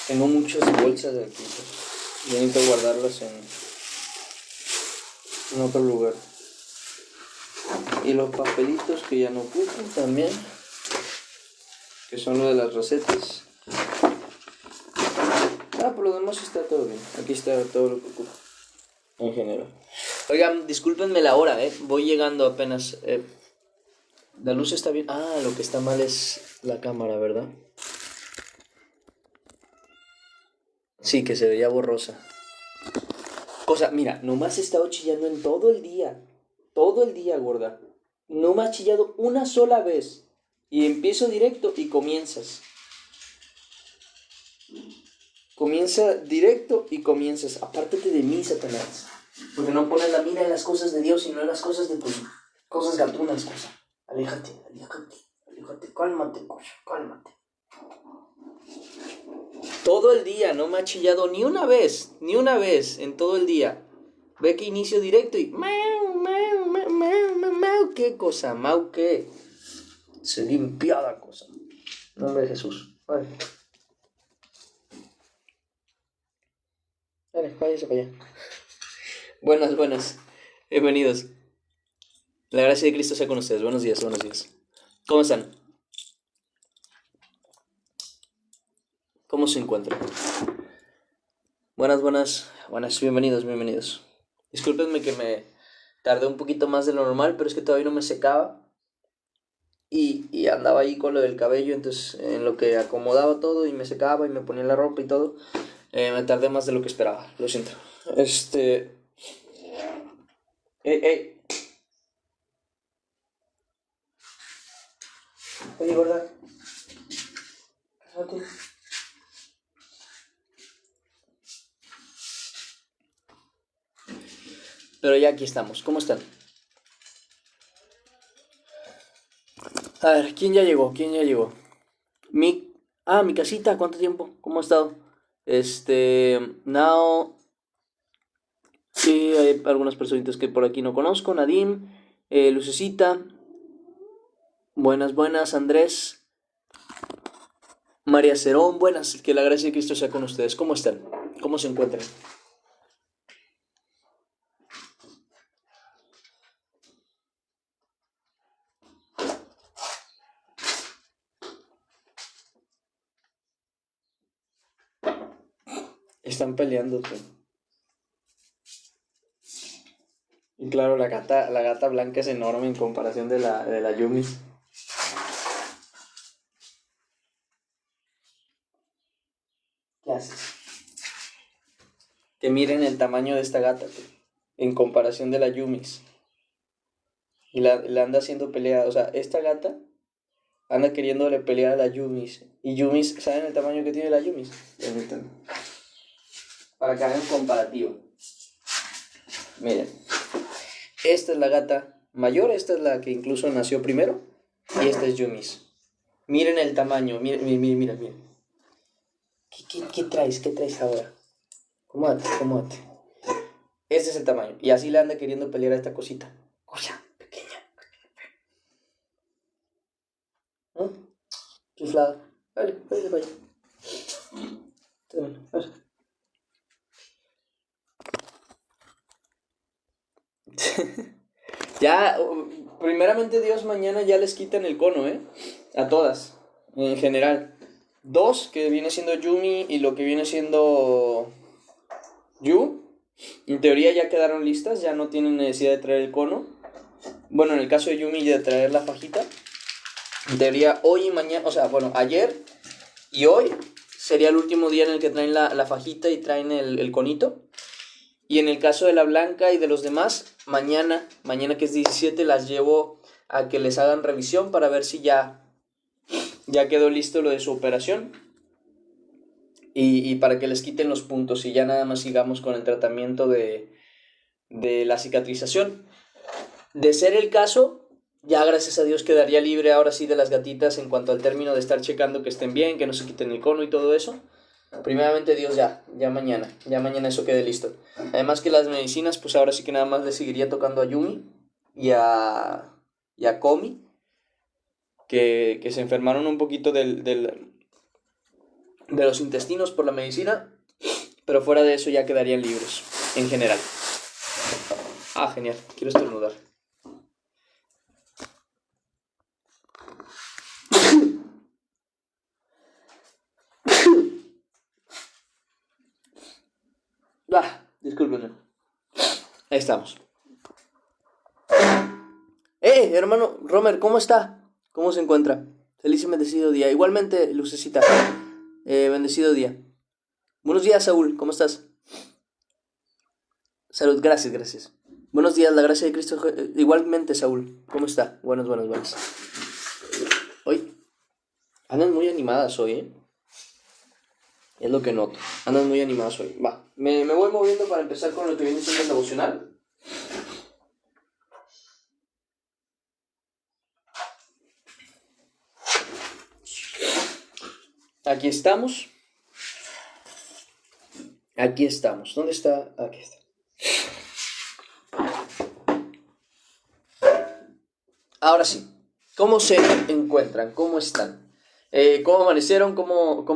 Tengo muchas bolsas de aquí. Y necesito guardarlas en otro lugar. Y los papelitos que ya no ocupo también, que son los de las recetas. Por lo demás está todo bien. Aquí está todo lo que ocupo en general. Oigan, discúlpenme la hora, voy llegando apenas. La luz está bien. Lo que está mal es la cámara, ¿verdad? Sí, que se veía borrosa. Mira, no me has estado chillando en todo el día. Todo el día, gorda. No me has chillado una sola vez. Y empiezo directo y comienzas. Comienza directo y comienzas. Apártate de mí, Satanás. Porque no pones la mira en las cosas de Dios, sino en las cosas de tus cosas gatunas, cosa. Aléjate, cálmate, cosa, cálmate. Todo el día no me ha chillado ni una vez en todo el día. Ve que inicio directo y mau, qué cosa, mau, qué. Se limpiada cosa. Nombre de Jesús. Vale. Vale, váyase para allá. Buenas. Bienvenidos. La gracia de Cristo sea con ustedes. Buenos días. ¿Cómo están? ¿Cómo se encuentran? Buenas. Bienvenidos. Discúlpenme que me tardé un poquito más de lo normal, pero es que todavía no me secaba. Y andaba ahí con lo del cabello, entonces en lo que acomodaba todo y me secaba y me ponía la ropa y todo, me tardé más de lo que esperaba. Lo siento. Ey. Oye, gorda. Cásate. Pero ya aquí estamos. ¿Cómo están? A ver, ¿quién ya llegó? Mi casita, ¿cuánto tiempo? ¿Cómo ha estado? Now, sí, hay algunas personitas que por aquí no conozco. Nadim, Lucecita, buenas, Andrés, María Cerón, buenas, que la gracia de Cristo sea con ustedes. ¿Cómo están? ¿Cómo se encuentran? Están peleando, tú. Y claro, la gata blanca es enorme en comparación de la Yumi. ¿Qué haces? Que miren el tamaño de esta gata, tú, en comparación de la Yumis. Y la anda haciendo pelea. O sea, esta gata anda queriéndole pelear a la Yumis. Y Yumis, ¿saben el tamaño que tiene la Yumis? Permítanme. Para que hagan comparativo. Miren. Esta es la gata mayor, esta es la que incluso nació primero. Y esta es Yumis. Miren el tamaño, miren. ¿Qué traes? ¿Qué traes ahora? Acomódate. Este es el tamaño. Y así le anda queriendo pelear a esta cosita. Cosa pequeña. ¿No? Chiflada. Vale. Ya, primeramente Dios, mañana ya les quitan el cono, a todas, en general. Dos, que viene siendo Yumi y lo que viene siendo Yu, en teoría ya quedaron listas, ya no tienen necesidad de traer el cono. Bueno, en el caso de Yumi, de traer la fajita. En teoría, hoy y mañana, ayer y hoy sería el último día en el que traen la fajita y traen el conito. Y en el caso de la blanca y de los demás, mañana que es 17, las llevo a que les hagan revisión para ver si ya quedó listo lo de su operación. Y para que les quiten los puntos y ya nada más sigamos con el tratamiento de la cicatrización. De ser el caso, ya gracias a Dios quedaría libre ahora sí de las gatitas en cuanto al término de estar checando que estén bien, que no se quiten el cono y todo eso. Primeramente Dios, ya mañana eso quede listo. Además que las medicinas, pues ahora sí que nada más le seguiría tocando a Yumi y a Komi, que se enfermaron un poquito de los intestinos por la medicina, pero fuera de eso ya quedarían libres, en general. Ah, genial, quiero estornudar. Discúlpenme. Ahí estamos. Hermano Romer, ¿cómo está? ¿Cómo se encuentra? Feliz y bendecido día. Igualmente, Lucecita, bendecido día. Buenos días, Saúl, ¿cómo estás? Salud, gracias. Buenos días, la gracia de Cristo. Igualmente, Saúl, ¿cómo está? Buenos. Hoy andan muy animadas hoy, ¿eh? Es lo que noto. Andan muy animadas hoy. Va, me voy moviendo para empezar con lo que viene siendo el devocional. Aquí estamos. ¿Dónde está? Aquí está. Ahora sí, ¿cómo se encuentran? ¿Cómo están? ¿Cómo amanecieron? ¿Cómo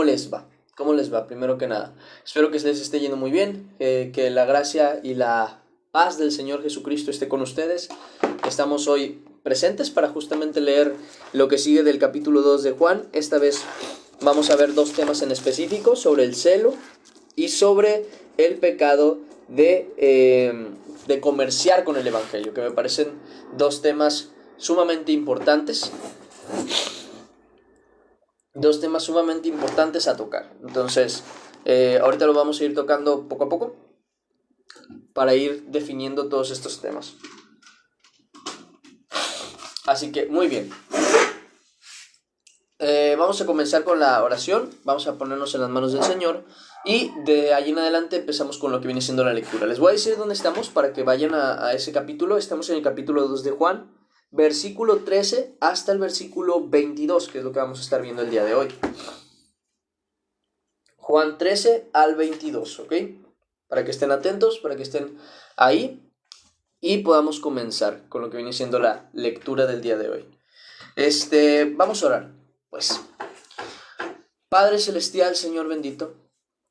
les va? ¿Cómo les va? Primero que nada, espero que se les esté yendo muy bien, que la gracia y la paz del Señor Jesucristo esté con ustedes. Estamos hoy presentes para justamente leer lo que sigue del capítulo 2 de Juan. Esta vez vamos a ver dos temas en específico, sobre el celo y sobre el pecado de comerciar con el Evangelio, que me parecen dos temas sumamente importantes. Dos temas sumamente importantes a tocar. Entonces, ahorita lo vamos a ir tocando poco a poco para ir definiendo todos estos temas. Así que, muy bien. Vamos a comenzar con la oración. Vamos a ponernos en las manos del Señor. Y de ahí en adelante empezamos con lo que viene siendo la lectura. Les voy a decir dónde estamos para que vayan a ese capítulo. Estamos en el capítulo 2 de Juan, versículo 13 hasta el versículo 22, que es lo que vamos a estar viendo el día de hoy. Juan 13 al 22, ¿ok? Para que estén atentos, para que estén ahí y podamos comenzar con lo que viene siendo la lectura del día de hoy. Vamos a orar, pues. Padre Celestial, Señor bendito,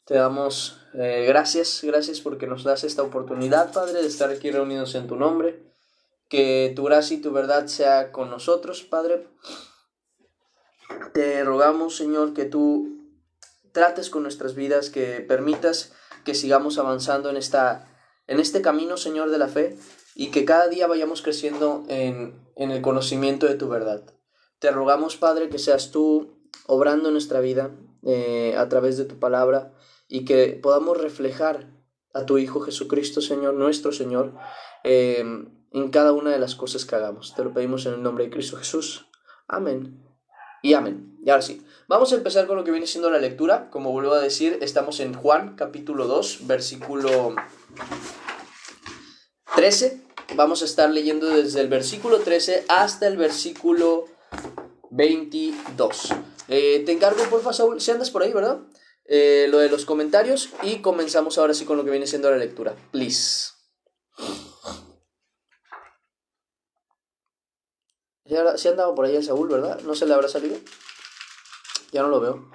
te damos gracias porque nos das esta oportunidad, Padre, de estar aquí reunidos en tu nombre. Que tu gracia y tu verdad sea con nosotros, Padre. Te rogamos, Señor, que tú trates con nuestras vidas, que permitas que sigamos avanzando en este camino, Señor, de la fe, y que cada día vayamos creciendo en el conocimiento de tu verdad. Te rogamos, Padre, que seas tú obrando en nuestra vida a través de tu palabra, y que podamos reflejar a tu Hijo Jesucristo, Señor, nuestro Señor, en cada una de las cosas que hagamos. Te lo pedimos en el nombre de Cristo Jesús. Amén y amén. Y ahora sí, vamos a empezar con lo que viene siendo la lectura. Como vuelvo a decir, estamos en Juan capítulo 2, versículo 13. Vamos a estar leyendo desde el versículo 13 hasta el versículo 22. Te encargo, porfa, Saúl, si andas por ahí, ¿verdad? Lo de los comentarios, y comenzamos ahora sí con lo que viene siendo la lectura. Please. Sí andaba por ahí el Saúl, ¿verdad? ¿No se le habrá salido? Ya no lo veo.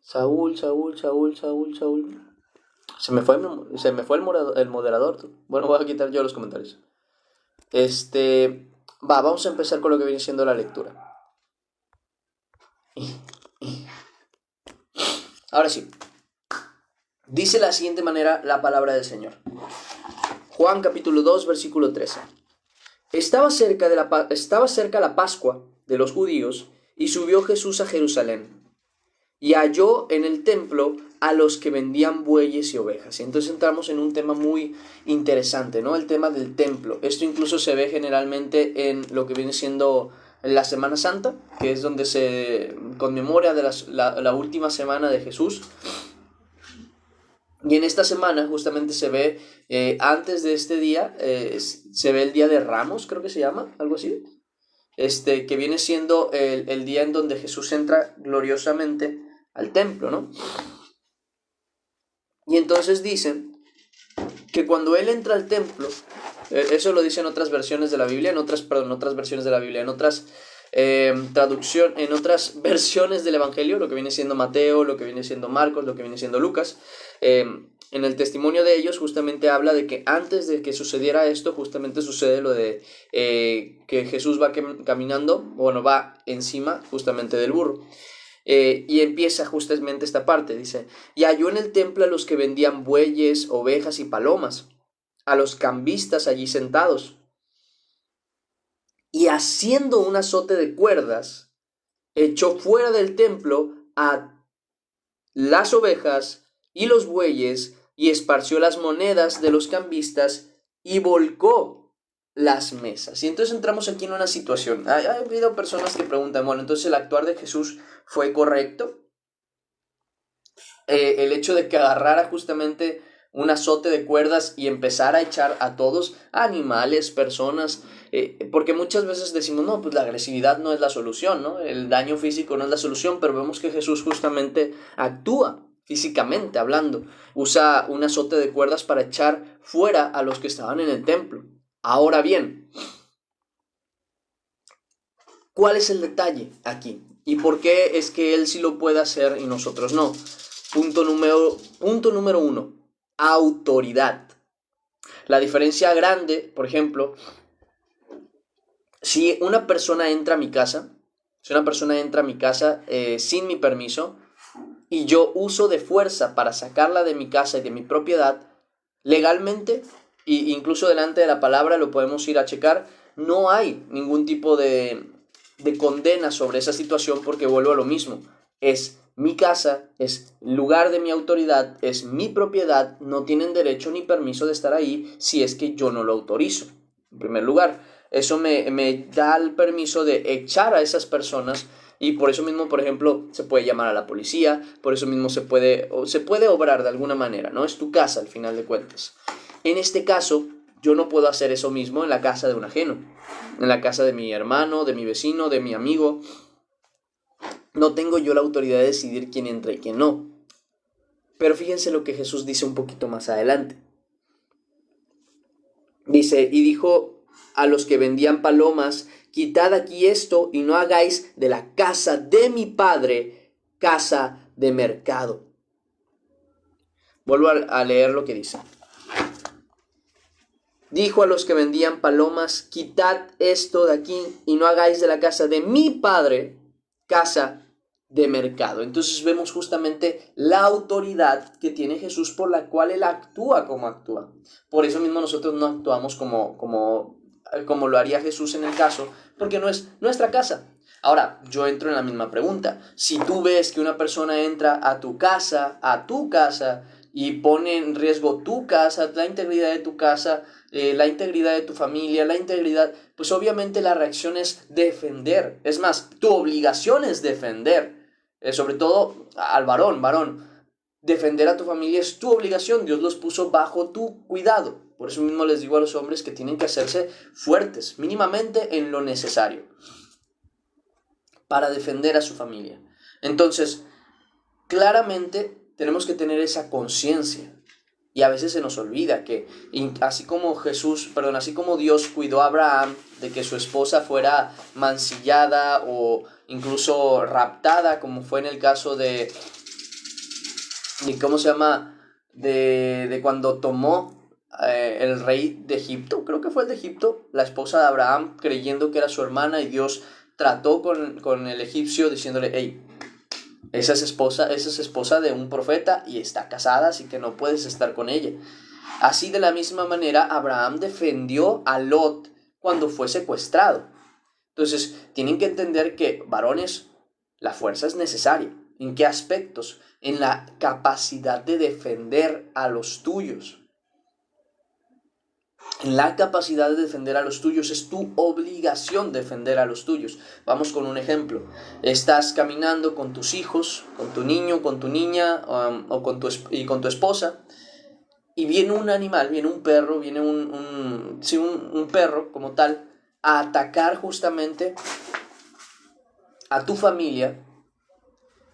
Saúl. Se me fue el moderador. Bueno, voy a quitar yo los comentarios. Vamos a empezar con lo que viene siendo la lectura. Ahora sí. Dice la siguiente manera la palabra del Señor. Juan capítulo 2, versículo 13. Estaba cerca la Pascua de los judíos, y subió Jesús a Jerusalén, y halló en el templo a los que vendían bueyes y ovejas. Y entonces entramos en un tema muy interesante, ¿no? El tema del templo. Esto incluso se ve generalmente en lo que viene siendo la Semana Santa, que es donde se conmemora de la última semana de Jesús. Y en esta semana justamente se ve, antes de este día, se ve el Día de Ramos, creo que se llama, algo así. Que viene siendo el día en donde Jesús entra gloriosamente al templo, ¿no? Y entonces dicen que cuando Él entra al templo, eso lo dicen otras versiones de la Biblia, en otras versiones de la Biblia, en otras traducción, en otras versiones del Evangelio, lo que viene siendo Mateo, lo que viene siendo Marcos, lo que viene siendo Lucas, en el testimonio de ellos justamente habla de que antes de que sucediera esto, justamente sucede lo de que Jesús va caminando, bueno, va encima justamente del burro. Y empieza justamente esta parte, dice, y halló en el templo a los que vendían bueyes, ovejas y palomas, a los cambistas allí sentados, y haciendo un azote de cuerdas, echó fuera del templo a las ovejas y los bueyes, y esparció las monedas de los cambistas, y volcó las mesas. Y entonces entramos aquí en una situación. Ha habido personas que preguntan, bueno, entonces el actuar de Jesús fue correcto. El hecho de que agarrara justamente un azote de cuerdas y empezara a echar a todos, animales, personas, porque muchas veces decimos, no, pues la agresividad no es la solución, ¿no? El daño físico no es la solución, pero vemos que Jesús justamente actúa físicamente hablando, usa un azote de cuerdas para echar fuera a los que estaban en el templo. Ahora bien, ¿cuál es el detalle aquí? ¿Y por qué es que él sí lo puede hacer y nosotros no? Punto número 1, autoridad. La diferencia grande, por ejemplo, si una persona entra a mi casa, sin mi permiso, y yo uso de fuerza para sacarla de mi casa y de mi propiedad, legalmente, e incluso delante de la palabra lo podemos ir a checar, no hay ningún tipo de condena sobre esa situación, porque vuelvo a lo mismo, es mi casa, es lugar de mi autoridad, es mi propiedad, no tienen derecho ni permiso de estar ahí si es que yo no lo autorizo. En primer lugar, eso me da el permiso de echar a esas personas, y por eso mismo, por ejemplo, se puede llamar a la policía, por eso mismo se puede obrar de alguna manera, ¿no? Es tu casa al final de cuentas. En este caso, yo no puedo hacer eso mismo en la casa de un ajeno, en la casa de mi hermano, de mi vecino, de mi amigo. No tengo yo la autoridad de decidir quién entra y quién no. Pero fíjense lo que Jesús dice un poquito más adelante. Dice, y dijo a los que vendían palomas, quitad aquí esto y no hagáis de la casa de mi padre casa de mercado. Vuelvo a leer lo que dice. Dijo a los que vendían palomas, quitad esto de aquí y no hagáis de la casa de mi padre casa de mercado. Entonces vemos justamente la autoridad que tiene Jesús, por la cual él actúa como actúa. Por eso mismo nosotros no actuamos como lo haría Jesús en el caso, porque no es nuestra casa. Ahora, yo entro en la misma pregunta. Si tú ves que una persona entra a tu casa, y pone en riesgo tu casa, la integridad de tu casa, la integridad de tu familia, pues obviamente la reacción es defender. Es más, tu obligación es defender. Sobre todo al varón. Defender a tu familia es tu obligación. Dios los puso bajo tu cuidado. Por eso mismo les digo a los hombres que tienen que hacerse fuertes, mínimamente en lo necesario, para defender a su familia. Entonces, claramente tenemos que tener esa conciencia. Y a veces se nos olvida que así como Dios cuidó a Abraham de que su esposa fuera mancillada o incluso raptada, como fue en el caso de cuando tomó el rey de Egipto, creo que fue el de Egipto, la esposa de Abraham, creyendo que era su hermana, y Dios trató con el egipcio diciéndole, hey, esa es esposa de un profeta y está casada, así que no puedes estar con ella. Así, de la misma manera, Abraham defendió a Lot cuando fue secuestrado. Entonces, tienen que entender que, varones, la fuerza es necesaria. ¿En qué aspectos? En la capacidad de defender a los tuyos. En la capacidad de defender a los tuyos. Es tu obligación defender a los tuyos. Vamos con un ejemplo. Estás caminando con tus hijos, con tu niño, con tu niña, o con tu esposa, y viene un animal, viene un perro, viene un perro como tal, a atacar justamente a tu familia.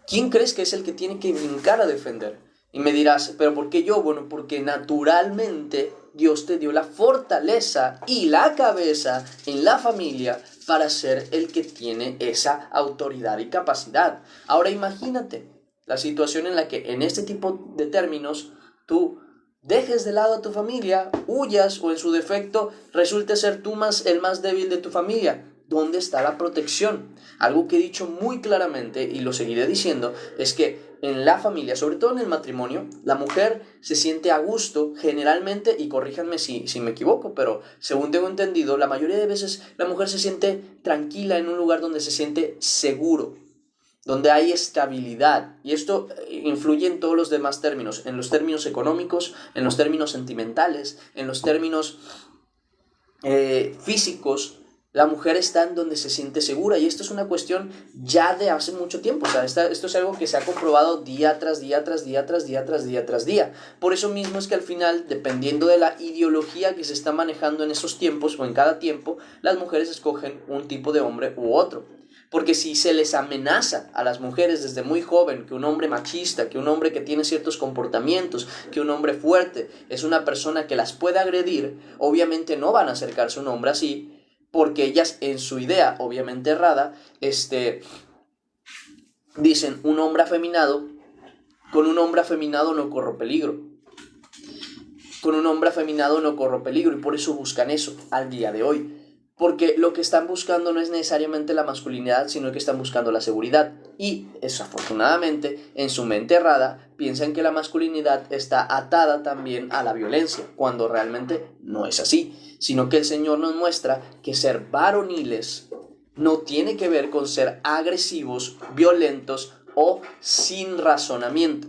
¿Quién crees que es el que tiene que brincar a defender? Y me dirás, ¿pero por qué yo? Bueno, porque naturalmente Dios te dio la fortaleza y la cabeza en la familia para ser el que tiene esa autoridad y capacidad. Ahora imagínate la situación en la que en este tipo de términos tú dejes de lado a tu familia, huyas o en su defecto resulte ser tú el más débil de tu familia. ¿Dónde está la protección? Algo que he dicho muy claramente y lo seguiré diciendo es que en la familia, sobre todo en el matrimonio, la mujer se siente a gusto generalmente, y corríjanme si me equivoco, pero según tengo entendido, la mayoría de veces la mujer se siente tranquila en un lugar donde se siente seguro, donde hay estabilidad, y esto influye en todos los demás términos, en los términos económicos, en los términos sentimentales, en los términos físicos. La mujer está en donde se siente segura, y esto es una cuestión ya de hace mucho tiempo. O sea, esto es algo que se ha comprobado día tras día, tras día, tras día, tras día, tras día. Por eso mismo es que al final, dependiendo de la ideología que se está manejando en esos tiempos o en cada tiempo, las mujeres escogen un tipo de hombre u otro. Porque si se les amenaza a las mujeres desde muy joven que un hombre machista, que un hombre que tiene ciertos comportamientos, que un hombre fuerte es una persona que las puede agredir, obviamente no van a acercarse a un hombre así, porque ellas en su idea, obviamente errada, dicen un hombre afeminado, con un hombre afeminado no corro peligro. Con un hombre afeminado no corro peligro, y por eso buscan eso al día de hoy. Porque lo que están buscando no es necesariamente la masculinidad, sino que están buscando la seguridad. Y desafortunadamente, en su mente errada, piensan que la masculinidad está atada también a la violencia, cuando realmente no es así, sino que el Señor nos muestra que ser varoniles no tiene que ver con ser agresivos, violentos o sin razonamiento.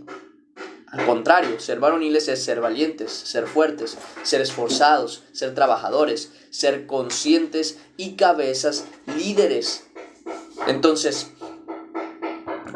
Al contrario, ser varoniles es ser valientes, ser fuertes, ser esforzados, ser trabajadores, ser conscientes y cabezas líderes. Entonces,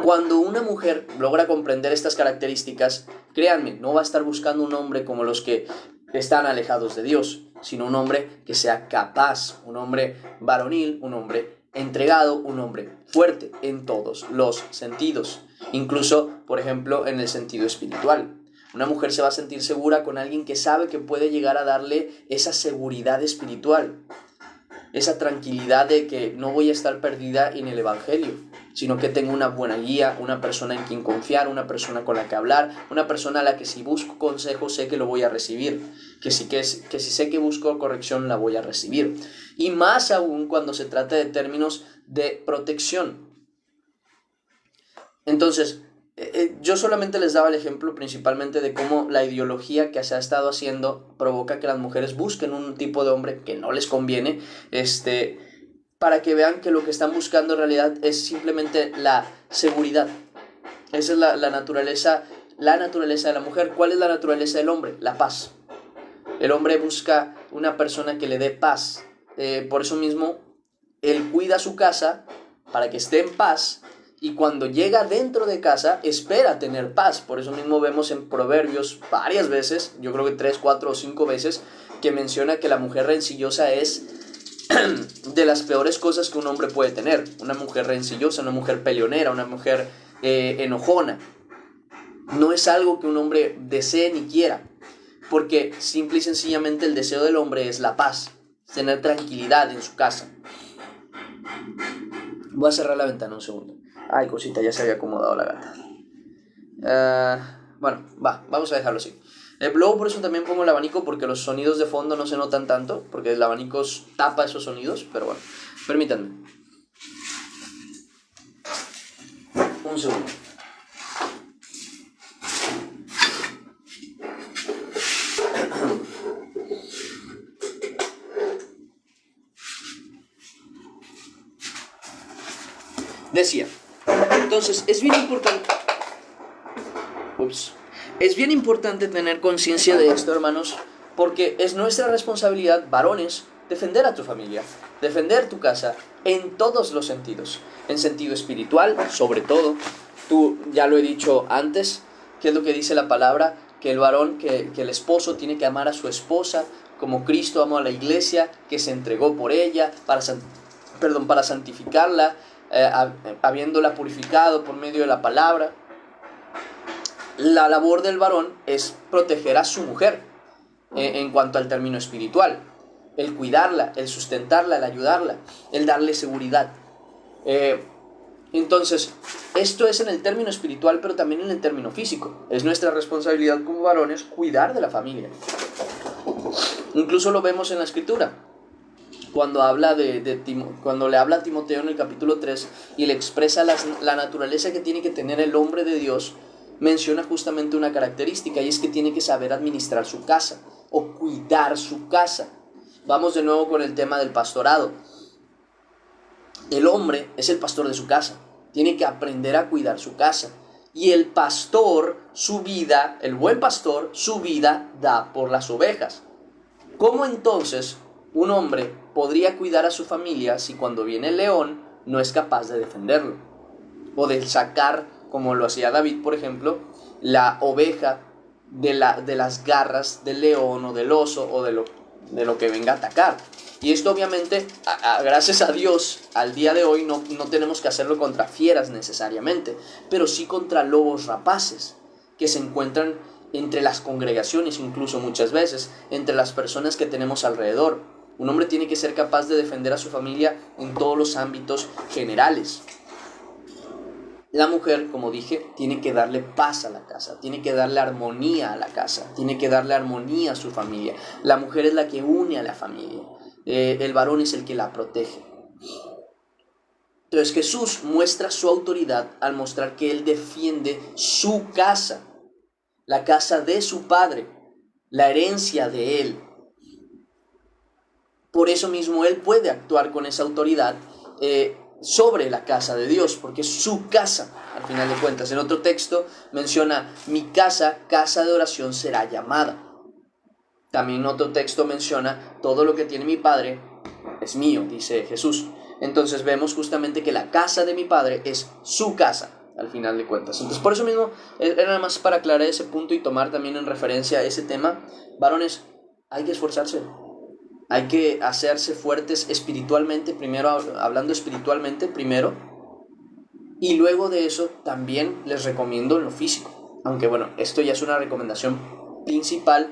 cuando una mujer logra comprender estas características, créanme, no va a estar buscando un hombre como los que están alejados de Dios, sino un hombre que sea capaz, un hombre varonil, un hombre entregado, un hombre fuerte en todos los sentidos, incluso, por ejemplo, en el sentido espiritual. Una mujer se va a sentir segura con alguien que sabe que puede llegar a darle esa seguridad espiritual, esa tranquilidad de que no voy a estar perdida en el evangelio, sino que tengo una buena guía, una persona en quien confiar, una persona con la que hablar, una persona a la que si busco consejo sé que lo voy a recibir, que si sé que busco corrección la voy a recibir. Y más aún cuando se trata de términos de protección. Entonces, yo solamente les daba el ejemplo principalmente de cómo la ideología que se ha estado haciendo provoca que las mujeres busquen un tipo de hombre que no les conviene, para que vean que lo que están buscando en realidad es simplemente la seguridad. Esa es la naturaleza de la mujer. ¿Cuál es la naturaleza del hombre? La paz. El hombre busca una persona que le dé paz. Por eso mismo, él cuida su casa para que esté en paz, y cuando llega dentro de casa espera tener paz. Por eso mismo vemos en Proverbios varias veces, yo creo que 3, 4 o 5 veces, que menciona que la mujer rencillosa es de las peores cosas que un hombre puede tener. Una mujer rencillosa, una mujer peleonera, una mujer enojona. No es algo que un hombre desee ni quiera, porque simple y sencillamente el deseo del hombre es la paz, tener tranquilidad en su casa. Voy a cerrar la ventana un segundo. Ay, cosita, ya se había acomodado la gata. Bueno, vamos a dejarlo así. Luego por eso también pongo el abanico, porque los sonidos de fondo no se notan tanto, porque el abanico tapa esos sonidos, pero bueno, permítanme. Un segundo. Decía, entonces es bien importante tener conciencia de esto, hermanos, porque es nuestra responsabilidad, varones, defender a tu familia, defender tu casa en todos los sentidos. En sentido espiritual, sobre todo. Tú ya lo he dicho antes, que es lo que dice la palabra, que el varón, que el esposo tiene que amar a su esposa como Cristo amó a la iglesia, que se entregó por ella para santificarla, habiéndola purificado por medio de la palabra. La labor del varón es proteger a su mujer en cuanto al término espiritual. el cuidarla, el sustentarla, el ayudarla, el darle seguridad. Entonces, esto es en el término espiritual, pero también en el término físico. Es nuestra responsabilidad como varones cuidar de la familia. Incluso lo vemos en la Escritura. Cuando le habla a Timoteo en el capítulo 3 y le expresa la naturaleza que tiene que tener el hombre de Dios, menciona justamente una característica, y es que tiene que saber administrar su casa o cuidar su casa. Vamos de nuevo con el tema del pastorado. El hombre es el pastor de su casa, tiene que aprender a cuidar su casa. Y el pastor, su vida, el buen pastor, su vida da por las ovejas. ¿Cómo entonces un hombre podría cuidar a su familia si cuando viene el león no es capaz de defenderlo? O de sacar, como lo hacía David, por ejemplo, la oveja de las garras del león o del oso o de lo que venga a atacar. Y esto obviamente, gracias a Dios, al día de hoy no tenemos que hacerlo contra fieras necesariamente, pero sí contra lobos rapaces que se encuentran entre las congregaciones, incluso muchas veces, entre las personas que tenemos alrededor. Un hombre tiene que ser capaz de defender a su familia en todos los ámbitos generales. La mujer, como dije, tiene que darle paz a la casa, tiene que darle armonía a la casa, tiene que darle armonía a su familia. La mujer es la que une a la familia, el varón es el que la protege. Entonces Jesús muestra su autoridad al mostrar que Él defiende su casa, la casa de su Padre, la herencia de Él. Por eso mismo Él puede actuar con esa autoridad sobre la casa de Dios, porque es su casa, al final de cuentas. En otro texto menciona, mi casa, casa de oración será llamada. También en otro texto menciona, todo lo que tiene mi Padre es mío, dice Jesús. Entonces vemos justamente que la casa de mi Padre es su casa, al final de cuentas. Entonces por eso mismo, era nada más para aclarar ese punto y tomar también en referencia ese tema. Varones, hay que esforzarse. Hay que hacerse fuertes espiritualmente, primero, hablando espiritualmente primero, y luego de eso también les recomiendo en lo físico. Aunque bueno, esto ya es una recomendación principal,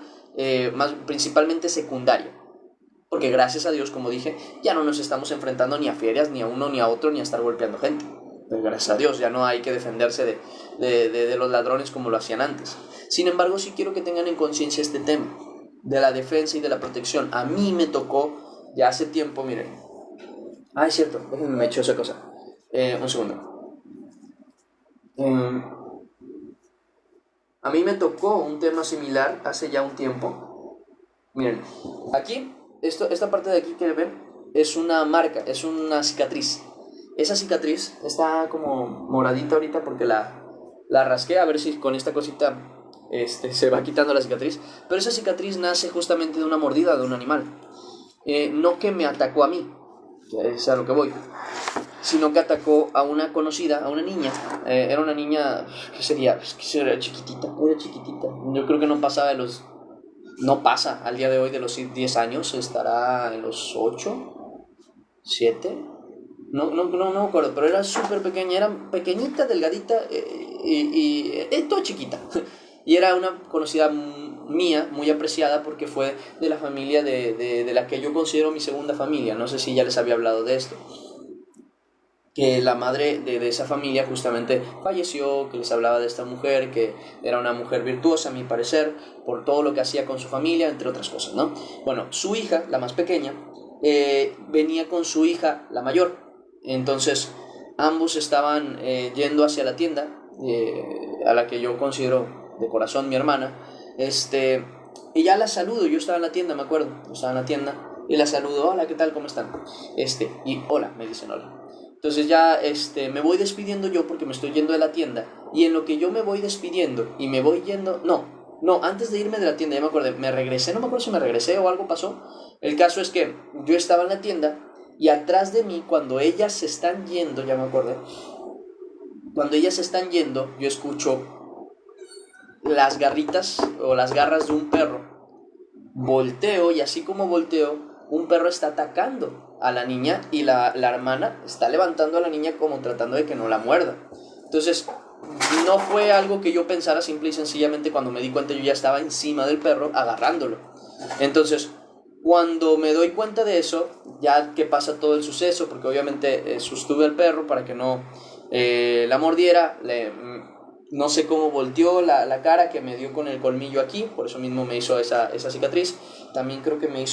principalmente secundaria. Porque gracias a Dios, como dije, ya no nos estamos enfrentando ni a fieras, ni a uno, ni a otro, ni a estar golpeando gente. Pero gracias a Dios, ya no hay que defenderse de los ladrones como lo hacían antes. Sin embargo, sí quiero que tengan en conciencia este tema de la defensa y de la protección. A mí me tocó ya hace tiempo, miren. Es cierto, déjenme me echo esa cosa. Un segundo. A mí me tocó un tema similar hace ya un tiempo. Miren, aquí, esta parte de aquí que ven, es una marca, es una cicatriz. Esa cicatriz está como moradita ahorita porque la rasqué, a ver si con esta cosita se va quitando la cicatriz, pero esa cicatriz nace justamente de una mordida de un animal, no que me atacó a mí, que es a lo que voy, sino que atacó a una conocida, a una niña. Era una niña, ¿qué sería? Era chiquitita, yo creo que no pasa al día de hoy de los 10 años, estará en los 8, 7, no me acuerdo, pero era súper pequeña, era pequeñita, delgadita y toda chiquita. Y era una conocida mía, muy apreciada, porque fue de la familia de la que yo considero mi segunda familia. No sé si ya les había hablado de esto. Que la madre de esa familia justamente falleció, que les hablaba de esta mujer, que era una mujer virtuosa, a mi parecer, por todo lo que hacía con su familia, entre otras cosas, ¿no? Bueno, su hija, la más pequeña, venía con su hija, la mayor. Entonces, ambos estaban yendo hacia la tienda, a la que yo considero de corazón mi hermana, y ya la saludo. Yo estaba en la tienda, me acuerdo, estaba en la tienda y la saludo, hola, ¿qué tal? ¿Cómo están? Y hola, me dicen hola. Entonces ya me voy despidiendo yo porque me estoy yendo de la tienda, y en lo que yo me voy despidiendo y me voy yendo, antes de irme de la tienda, ya me acordé, no me acuerdo si me regresé o algo pasó. El caso es que yo estaba en la tienda y atrás de mí, cuando ellas se están yendo, ya me acordé, cuando ellas se están yendo, yo escucho las garritas o las garras de un perro. Volteo, y así como volteo, un perro está atacando a la niña y la hermana está levantando a la niña como tratando de que no la muerda. Entonces, no fue algo que yo pensara, simple y sencillamente cuando me di cuenta yo ya estaba encima del perro agarrándolo. Entonces, Cuando me doy cuenta de eso, ya que pasa todo el suceso, porque obviamente sostuve al perro para que no la mordiera, no sé cómo volteó la cara que me dio con el colmillo aquí, por eso mismo me hizo esa cicatriz. También creo que me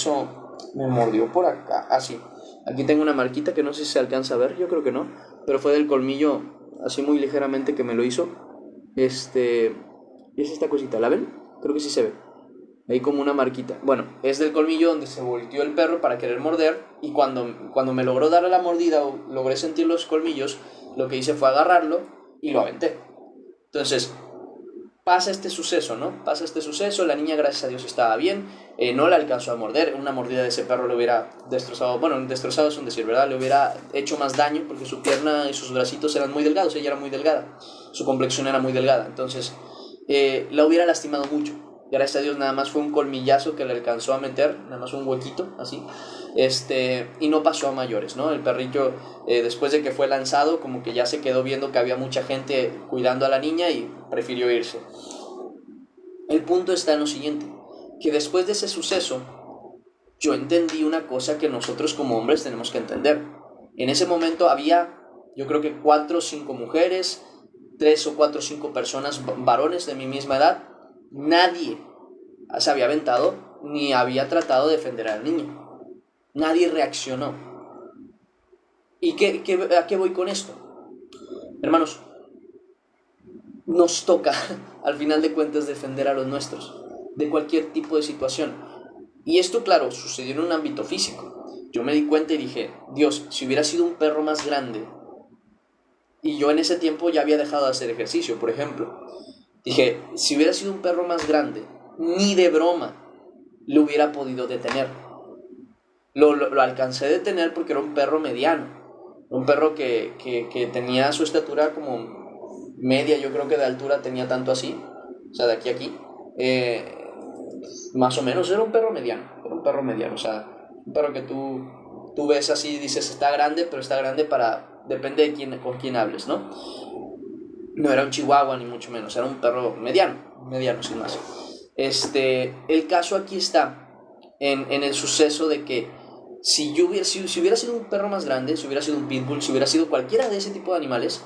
mordió por acá, así. Aquí tengo una marquita que no sé si se alcanza a ver, yo creo que no, pero fue del colmillo así muy ligeramente que me lo hizo. Es esta cosita, ¿la ven? Creo que sí se ve. Ahí como una marquita. Bueno, es del colmillo donde se volteó el perro para querer morder. Y cuando me logró dar la mordida o logré sentir los colmillos, lo que hice fue agarrarlo y lo aventé. Entonces, pasa este suceso, ¿no? Pasa este suceso, la niña gracias a Dios estaba bien, no la alcanzó a morder, una mordida de ese perro le hubiera destrozado, bueno, destrozado es un decir, ¿verdad? Le hubiera hecho más daño porque su pierna y sus bracitos eran muy delgados, ella era muy delgada, su complexión era muy delgada, entonces la hubiera lastimado mucho. Gracias a Dios nada más fue un colmillazo que le alcanzó a meter, nada más un huequito, así, y no pasó a mayores, ¿no? El perrillo, después de que fue lanzado, como que ya se quedó viendo que había mucha gente cuidando a la niña y prefirió irse. El punto está en lo siguiente, que después de ese suceso, yo entendí una cosa que nosotros como hombres tenemos que entender. En ese momento había, yo creo que 4 o 5 mujeres, 3 o 4 o 5 personas, varones de mi misma edad. Nadie se había aventado ni había tratado de defender al niño. Nadie reaccionó. ¿Y a qué voy con esto? Hermanos, nos toca, al final de cuentas, defender a los nuestros, de cualquier tipo de situación. Y esto, claro, sucedió en un ámbito físico. Yo me di cuenta y dije, Dios, si hubiera sido un perro más grande, y yo en ese tiempo ya había dejado de hacer ejercicio, por ejemplo, dije, si hubiera sido un perro más grande, ni de broma lo hubiera podido detener. Lo alcancé a detener porque era un perro mediano, un perro que tenía su estatura como media, yo creo que de altura tenía tanto así, o sea, de aquí a aquí, más o menos era un perro mediano, o sea, un perro que tú ves así y dices está grande, pero está grande depende de con quién hables, ¿no? No era un chihuahua ni mucho menos, era un perro mediano sin más. El caso aquí está en el suceso de que si hubiera sido un perro más grande, si hubiera sido un pitbull, si hubiera sido cualquiera de ese tipo de animales,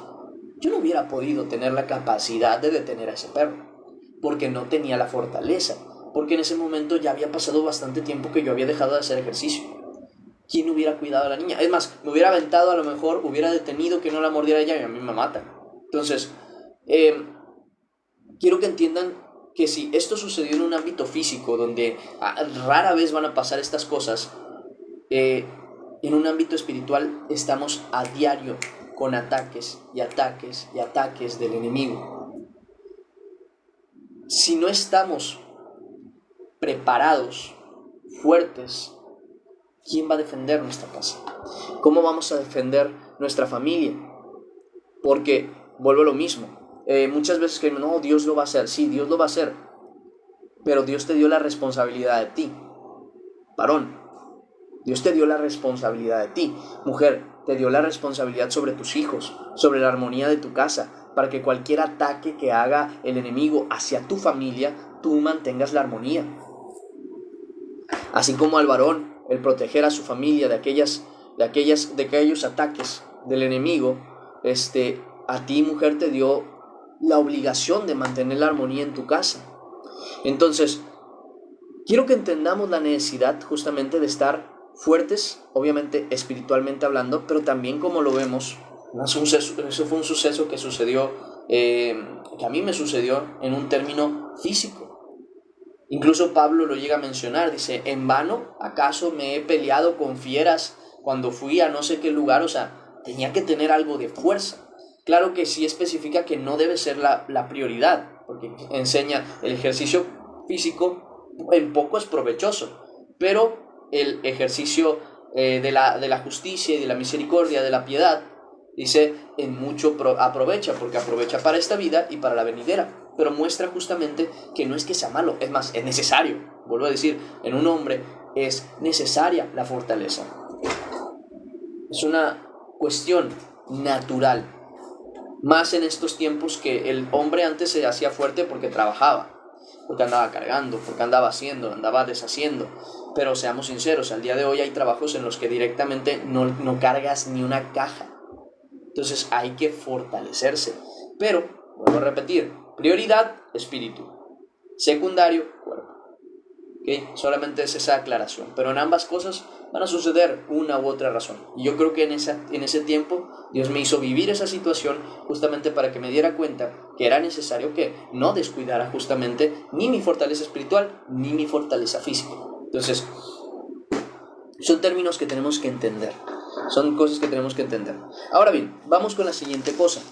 yo no hubiera podido tener la capacidad de detener a ese perro, porque no tenía la fortaleza, porque en ese momento ya había pasado bastante tiempo que yo había dejado de hacer ejercicio. ¿Quién hubiera cuidado a la niña? Es más, me hubiera aventado, a lo mejor hubiera detenido que no la mordiera ella y a mí me mata. Entonces, quiero que entiendan que si esto sucedió en un ámbito físico, donde rara vez van a pasar estas cosas, en un ámbito espiritual estamos a diario con ataques y ataques y ataques del enemigo. Si no estamos preparados, fuertes, ¿quién va a defender nuestra casa? ¿Cómo vamos a defender nuestra familia? Porque, vuelvo a lo mismo, muchas veces que no, Dios lo va a hacer. Sí, Dios lo va a hacer, pero Dios te dio la responsabilidad de ti, varón. Dios te dio la responsabilidad de ti, mujer, te dio la responsabilidad sobre tus hijos, sobre la armonía de tu casa, para que cualquier ataque que haga el enemigo hacia tu familia, tú mantengas la armonía. Así como al varón, el proteger a su familia de aquellos ataques del enemigo, a ti, mujer, te dio la obligación de mantener la armonía en tu casa. Entonces, quiero que entendamos la necesidad justamente de estar fuertes, obviamente espiritualmente hablando, pero también como lo vemos, eso fue un suceso que sucedió, que a mí me sucedió en un término físico. Incluso Pablo lo llega a mencionar, dice, ¿en vano acaso me he peleado con fieras cuando fui a no sé qué lugar? O sea, tenía que tener algo de fuerza. Claro que sí especifica que no debe ser la prioridad, porque enseña el ejercicio físico en poco es provechoso, pero el ejercicio de la justicia y de la misericordia, de la piedad, dice, en mucho aprovecha, porque aprovecha para esta vida y para la venidera. Pero muestra justamente que no es que sea malo, es más, es necesario. Vuelvo a decir, en un hombre es necesaria la fortaleza. Es una cuestión natural. Más en estos tiempos que el hombre antes se hacía fuerte porque trabajaba. porque andaba cargando, porque andaba haciendo, andaba deshaciendo. Pero seamos sinceros, al día de hoy hay trabajos en los que directamente no cargas ni una caja. Entonces hay que fortalecerse. Pero, vuelvo a repetir, prioridad, espíritu. Secundario, cuerpo. ¿Okay? Solamente es esa aclaración. Pero en ambas cosas van a suceder una u otra razón. Y yo creo que en ese tiempo Dios me hizo vivir esa situación justamente para que me diera cuenta que era necesario que no descuidara justamente ni mi fortaleza espiritual ni mi fortaleza física. Entonces, son términos que tenemos que entender. Son cosas que tenemos que entender. Ahora bien, vamos con la siguiente cosa.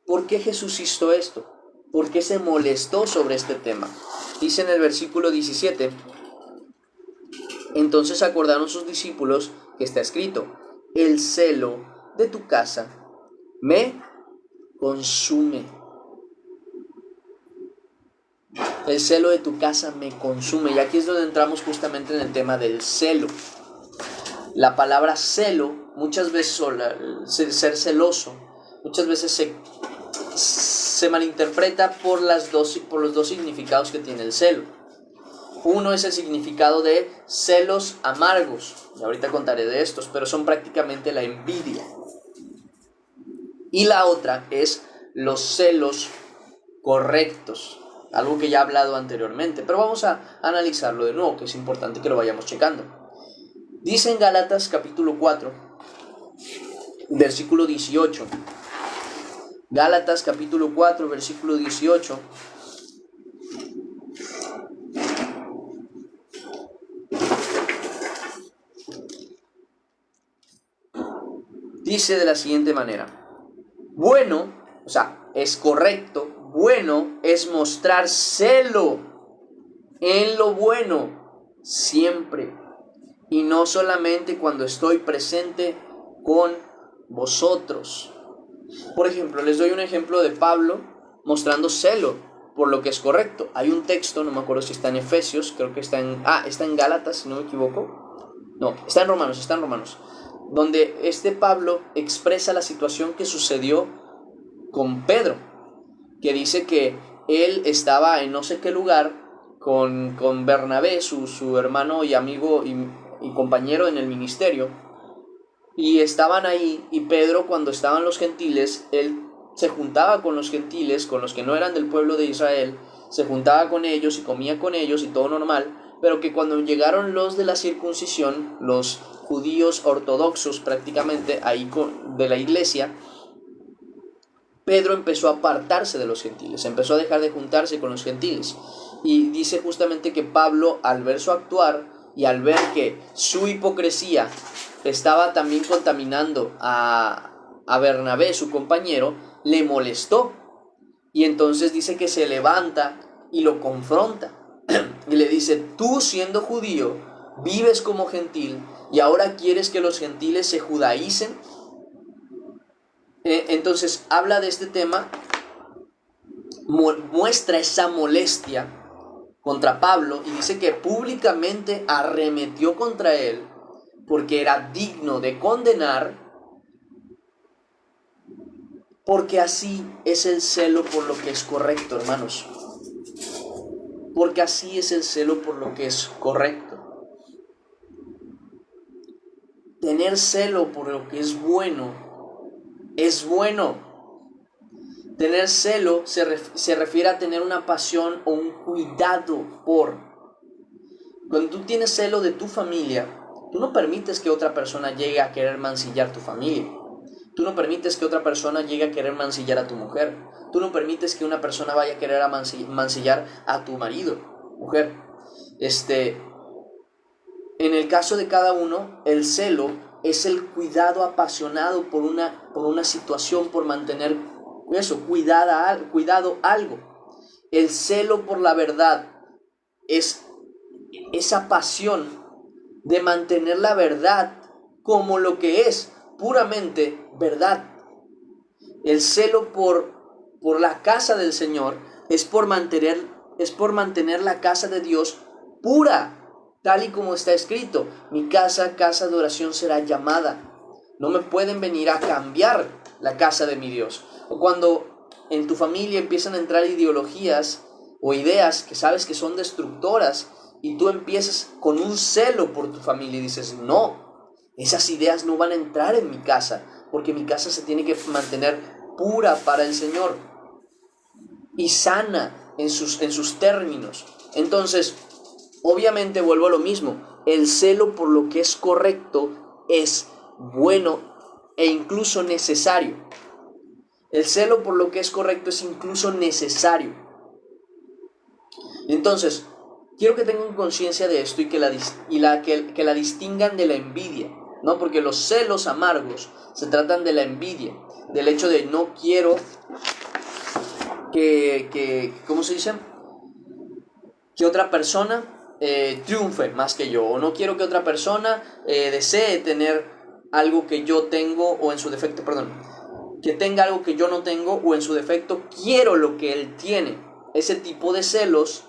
¿Por qué Jesús hizo esto? ¿Por qué se molestó sobre este tema? Dice en el versículo 17: entonces acordaron sus discípulos que está escrito: el celo de tu casa me consume. El celo de tu casa me consume. Y aquí es donde entramos justamente en el tema del celo. La palabra celo, muchas veces, o ser celoso, muchas veces se malinterpreta por los dos significados que tiene el celo. Uno es el significado de celos amargos, y ahorita contaré de estos, pero son prácticamente la envidia. Y la otra es los celos correctos, algo que ya he hablado anteriormente, pero vamos a analizarlo de nuevo, que es importante que lo vayamos checando. Dice en Gálatas capítulo 4, versículo 18. Gálatas capítulo 4, versículo 18. Dice de la siguiente manera: bueno, o sea, es correcto, bueno es mostrar celo en lo bueno siempre, y no solamente cuando estoy presente con vosotros. Por ejemplo, les doy un ejemplo de Pablo mostrando celo por lo que es correcto. Hay un texto, no me acuerdo si está en Efesios, creo que está en Gálatas, si no me equivoco. No, está en Romanos, donde Pablo expresa la situación que sucedió con Pedro, que dice que él estaba en no sé qué lugar con Bernabé, su hermano y amigo y compañero en el ministerio, y estaban ahí, y Pedro, cuando estaban los gentiles, él se juntaba con los gentiles, con los que no eran del pueblo de Israel, se juntaba con ellos y comía con ellos y todo normal, pero que cuando llegaron los de la circuncisión, los judíos ortodoxos prácticamente ahí de la iglesia, Pedro empezó a apartarse de los gentiles, empezó a dejar de juntarse con los gentiles. Y dice justamente que Pablo, al ver su actuar y al ver que su hipocresía estaba también contaminando a Bernabé, su compañero, le molestó. Y entonces dice que se levanta y lo confronta. Y le dice: tú, siendo judío, vives como gentil y ahora quieres que los gentiles se judaicen. Entonces habla de este tema, muestra esa molestia contra Pablo y dice que públicamente arremetió contra él porque era digno de condenar, porque así es el celo por lo que es correcto, hermanos. Porque así es el celo por lo que es correcto. Tener celo por lo que es bueno. Tener celo se refiere a tener una pasión o un cuidado por. Cuando tú tienes celo de tu familia, tú no permites que otra persona llegue a querer mancillar tu familia. Tú no permites que otra persona llegue a querer mancillar a tu mujer. Tú no permites que una persona vaya a querer mancillar a tu marido, mujer. En el caso de cada uno, el celo es el cuidado apasionado por una situación, por mantener eso, cuidado algo. El celo por la verdad es esa pasión de mantener la verdad como lo que es, puramente verdad. El celo por la casa del Señor es por mantener la casa de Dios pura, tal y como está escrito: mi casa, casa de oración será llamada. No me pueden venir a cambiar la casa de mi Dios. O cuando en tu familia empiezan a entrar ideologías o ideas que sabes que son destructoras y tú empiezas con un celo por tu familia y dices, no, esas ideas no van a entrar en mi casa, porque mi casa se tiene que mantener pura para el Señor y sana en sus términos. Entonces, obviamente vuelvo a lo mismo, el celo por lo que es correcto es bueno e incluso necesario. El celo por lo que es correcto es incluso necesario. Entonces, quiero que tengan conciencia de esto y que la distingan de la envidia, ¿no? Porque los celos amargos se tratan de la envidia, del hecho de no quiero ¿cómo se dice? Que otra persona triunfe más que yo, o no quiero que otra persona desee tener algo que yo tengo, o en su defecto, que tenga algo que yo no tengo, o en su defecto quiero lo que él tiene. Ese tipo de celos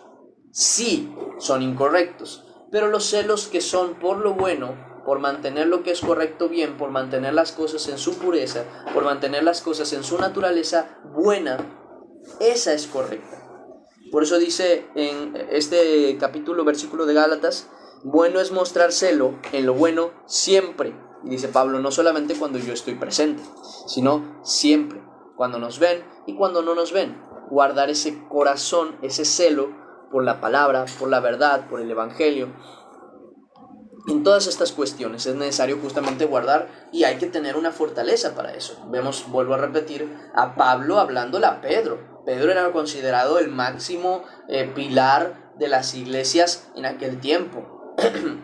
sí son incorrectos, pero los celos que son por lo bueno, por mantener lo que es correcto bien, por mantener las cosas en su pureza, por mantener las cosas en su naturaleza buena, esa es correcta. Por eso dice en este capítulo, versículo de Gálatas, bueno es mostrar celo en lo bueno siempre. Y dice Pablo, no solamente cuando yo estoy presente, sino siempre, cuando nos ven y cuando no nos ven. Guardar ese corazón, ese celo por la palabra, por la verdad, por el evangelio. En todas estas cuestiones es necesario justamente guardar, y hay que tener una fortaleza para eso. Vemos, vuelvo a repetir, a Pablo hablándole a Pedro. Pedro era considerado el máximo pilar de las iglesias en aquel tiempo,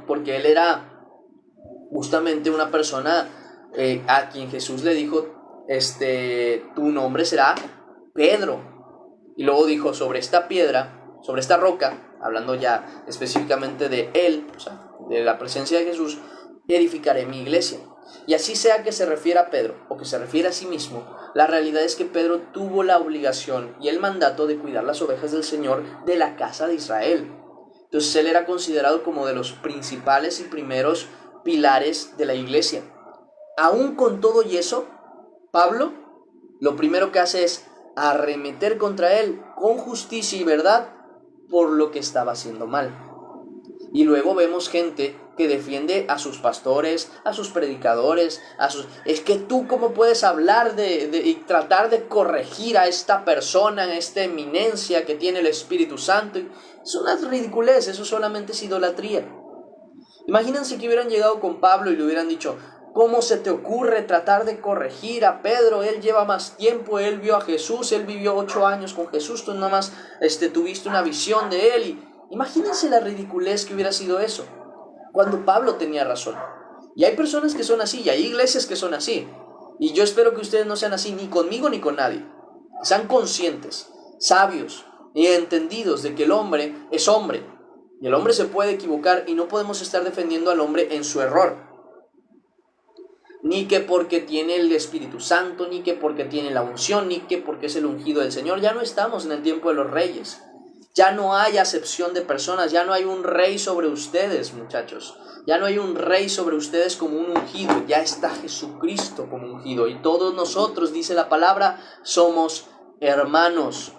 porque él era justamente una persona a quien Jesús le dijo, tu nombre será Pedro. Y luego dijo, sobre esta piedra, sobre esta roca, hablando ya específicamente de él, o sea, de la presencia de Jesús, edificaré mi iglesia. Y así sea que se refiera a Pedro o que se refiera a sí mismo, la realidad es que Pedro tuvo la obligación y el mandato de cuidar las ovejas del Señor de la casa de Israel. Entonces él era considerado como de los principales y primeros pilares de la iglesia. Aún con todo y eso, Pablo lo primero que hace es arremeter contra él con justicia y verdad por lo que estaba haciendo mal. Y luego vemos gente que defiende a sus pastores, a sus predicadores, Es que tú cómo puedes hablar y tratar de corregir a esta persona, a esta eminencia que tiene el Espíritu Santo. Es una ridiculez, eso solamente es idolatría. Imagínense que hubieran llegado con Pablo y le hubieran dicho, ¿cómo se te ocurre tratar de corregir a Pedro? Él lleva más tiempo, él vio a Jesús, él vivió 8 años con Jesús, tú nomás tuviste una visión de él. Imagínense la ridiculez que hubiera sido eso, cuando Pablo tenía razón. Y hay personas que son así, y hay iglesias que son así. Y yo espero que ustedes no sean así, ni conmigo ni con nadie. Sean conscientes, sabios y entendidos de que el hombre es hombre. Y el hombre se puede equivocar y no podemos estar defendiendo al hombre en su error. Ni que porque tiene el Espíritu Santo, ni que porque tiene la unción, ni que porque es el ungido del Señor. Ya no estamos en el tiempo de los reyes. Ya no hay acepción de personas, ya no hay un rey sobre ustedes, muchachos. Ya no hay un rey sobre ustedes como un ungido, ya está Jesucristo como ungido. Y todos nosotros, dice la palabra, somos hermanos.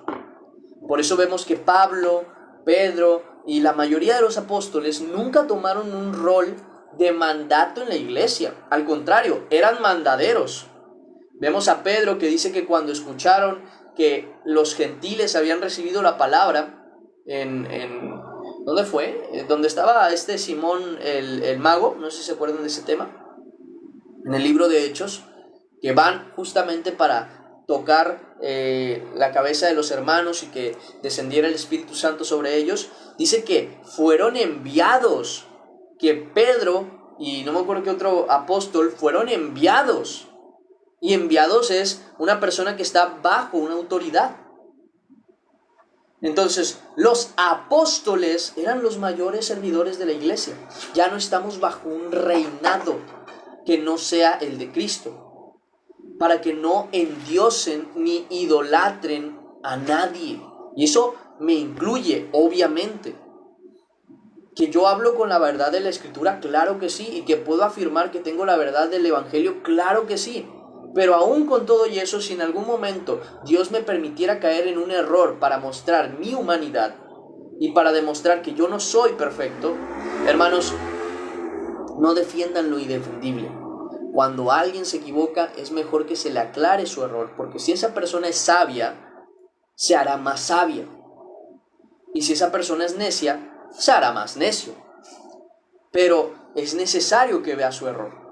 Por eso vemos que Pablo, Pedro y la mayoría de los apóstoles nunca tomaron un rol de mandato en la iglesia. Al contrario, eran mandaderos. Vemos a Pedro que dice que cuando escucharon que los gentiles habían recibido la palabra, ¿dónde fue? Donde estaba Simón el mago, no sé si se acuerdan de ese tema, en el libro de Hechos, que van justamente para tocar la cabeza de los hermanos y que descendiera el Espíritu Santo sobre ellos. Dice que fueron enviados, que Pedro y no me acuerdo qué otro apóstol fueron enviados. Y enviados es una persona que está bajo una autoridad. Entonces, los apóstoles eran los mayores servidores de la iglesia. Ya no estamos bajo un reinado que no sea el de Cristo, para que no endiosen ni idolatren a nadie. Y eso me incluye, obviamente. Que yo hablo con la verdad de la Escritura, claro que sí. Y que puedo afirmar que tengo la verdad del Evangelio, claro que sí. Pero aún con todo y eso, si en algún momento Dios me permitiera caer en un error para mostrar mi humanidad y para demostrar que yo no soy perfecto, hermanos, no defiendan lo indefendible. Cuando alguien se equivoca, es mejor que se le aclare su error, porque si esa persona es sabia, se hará más sabia. Y si esa persona es necia, se hará más necio. Pero es necesario que vea su error.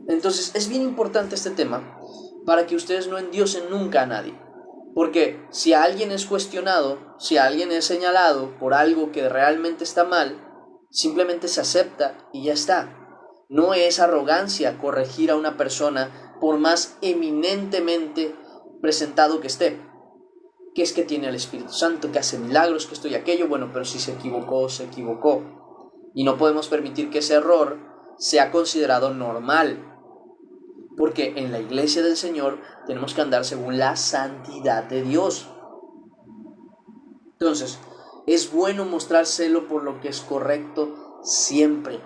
Entonces es bien importante este tema para que ustedes no endiosen nunca a nadie. Porque si alguien es cuestionado, si alguien es señalado por algo que realmente está mal, simplemente se acepta y ya está. No es arrogancia corregir a una persona por más eminentemente presentado que esté. Que es que tiene el Espíritu Santo, que hace milagros, que esto y aquello. Bueno, pero si se equivocó, se equivocó. Y no podemos permitir que ese error sea considerado normal. Porque en la iglesia del Señor tenemos que andar según la santidad de Dios. Entonces, es bueno mostrar celo por lo que es correcto siempre.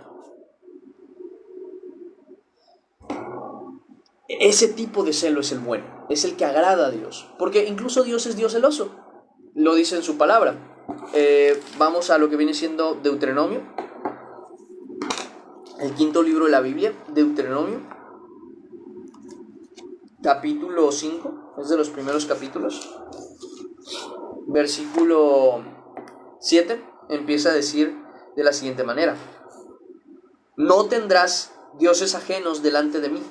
Ese tipo de celo es el bueno, es el que agrada a Dios. Porque incluso Dios es Dios celoso. Lo dice en su palabra. Vamos a lo que viene siendo Deuteronomio. El quinto libro de la Biblia, Deuteronomio. Capítulo 5, es de los primeros capítulos. Versículo 7 empieza a decir de la siguiente manera: no tendrás dioses ajenos delante de mí,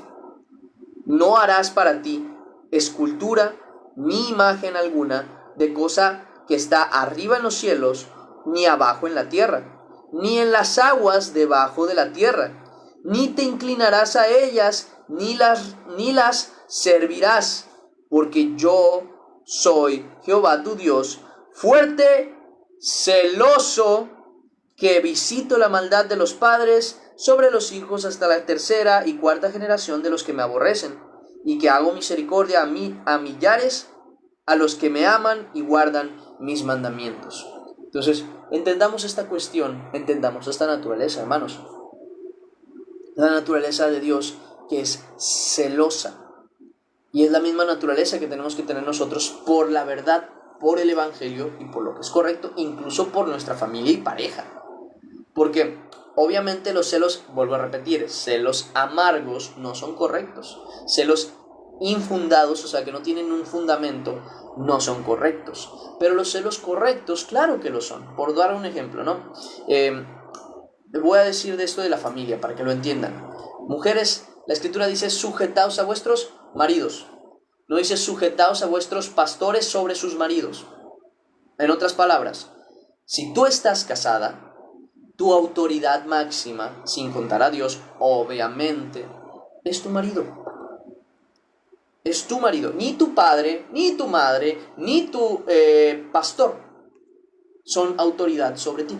no harás para ti escultura ni imagen alguna de cosa que está arriba en los cielos, ni abajo en la tierra, ni en las aguas debajo de la tierra, ni te inclinarás a ellas, ni las servirás, porque yo soy Jehová tu Dios, fuerte, celoso, que visito la maldad de los padres sobre los hijos hasta la tercera y cuarta generación de los que me aborrecen, y que hago misericordia a millares, a los que me aman y guardan mis mandamientos. Entonces, entendamos esta cuestión, entendamos esta naturaleza, hermanos. La naturaleza de Dios, que es celosa. Y es la misma naturaleza que tenemos que tener nosotros por la verdad, por el Evangelio y por lo que es correcto, incluso por nuestra familia y pareja. Porque obviamente los celos, vuelvo a repetir, celos amargos no son correctos. Celos infundados, o sea, que no tienen un fundamento, no son correctos. Pero los celos correctos, claro que lo son. Por dar un ejemplo, ¿no? Voy a decir de esto de la familia, para que lo entiendan. Mujeres, la Escritura dice: sujetaos a vuestros maridos. No dice sujetaos a vuestros pastores sobre sus maridos. En otras palabras, si tú estás casada, tu autoridad máxima, sin contar a Dios, obviamente, es tu marido. Es tu marido. Ni tu padre, ni tu madre, ni tu pastor son autoridad sobre ti.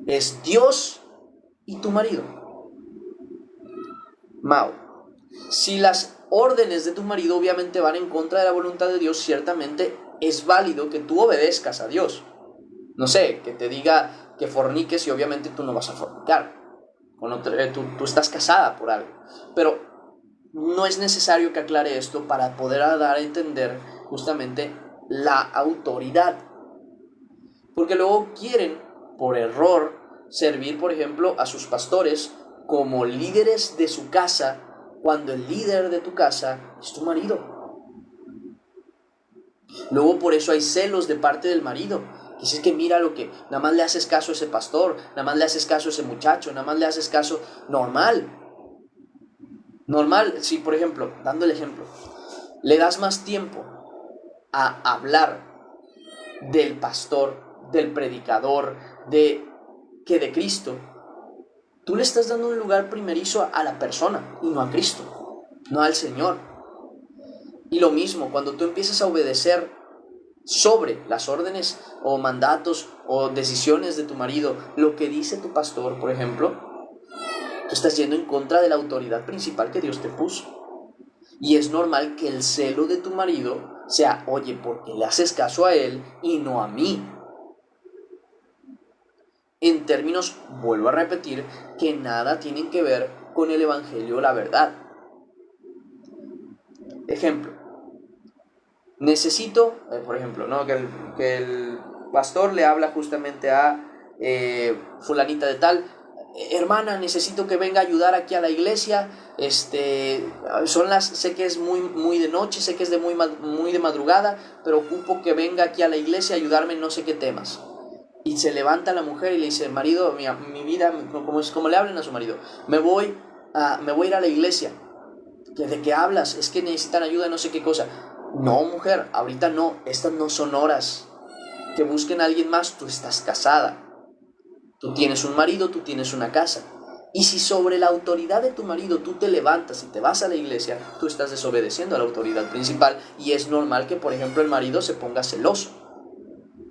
Es Dios y tu marido. Mao. Si las órdenes de tu marido obviamente van en contra de la voluntad de Dios, ciertamente es válido que tú obedezcas a Dios. No sé, que te diga que forniques y obviamente tú no vas a fornicar. Tú estás casada por algo. Pero no es necesario que aclare esto para poder dar a entender justamente la autoridad. Porque luego quieren, por error, servir, por ejemplo, a sus pastores como líderes de su casa, cuando el líder de tu casa es tu marido. Luego por eso hay celos de parte del marido. Dices que mira lo que, nada más le haces caso a ese pastor, nada más le haces caso a ese muchacho, nada más le haces caso, normal. Normal, si por ejemplo, dando el ejemplo, le das más tiempo a hablar del pastor, del predicador, que de Cristo, tú le estás dando un lugar primerizo a la persona y no a Cristo, no al Señor. Y lo mismo, cuando tú empiezas a obedecer sobre las órdenes o mandatos o decisiones de tu marido, lo que dice tu pastor, por ejemplo, tú estás yendo en contra de la autoridad principal que Dios te puso. Y es normal que el celo de tu marido sea: oye, ¿por qué le haces caso a él y no a mí? En términos, vuelvo a repetir, que nada tienen que ver con el Evangelio o la verdad. ejemplo, necesito, por ejemplo, ¿no? que el pastor le habla justamente a fulanita de tal, hermana, necesito que venga a ayudar aquí a la iglesia, sé que es muy de noche, sé que es muy de madrugada, pero ocupo que venga aquí a la iglesia a ayudarme en no sé qué temas. Y se levanta la mujer y le dice, marido, mi vida, como le hablen a su marido, me voy a ir a la iglesia. ¿De qué hablas? Es que necesitan ayuda, no sé qué cosa. No, mujer, ahorita no, estas no son horas. Que busquen a alguien más, tú estás casada. Tú tienes un marido, tú tienes una casa. Y si sobre la autoridad de tu marido tú te levantas y te vas a la iglesia, tú estás desobedeciendo a la autoridad principal. Y es normal que, por ejemplo, el marido se ponga celoso.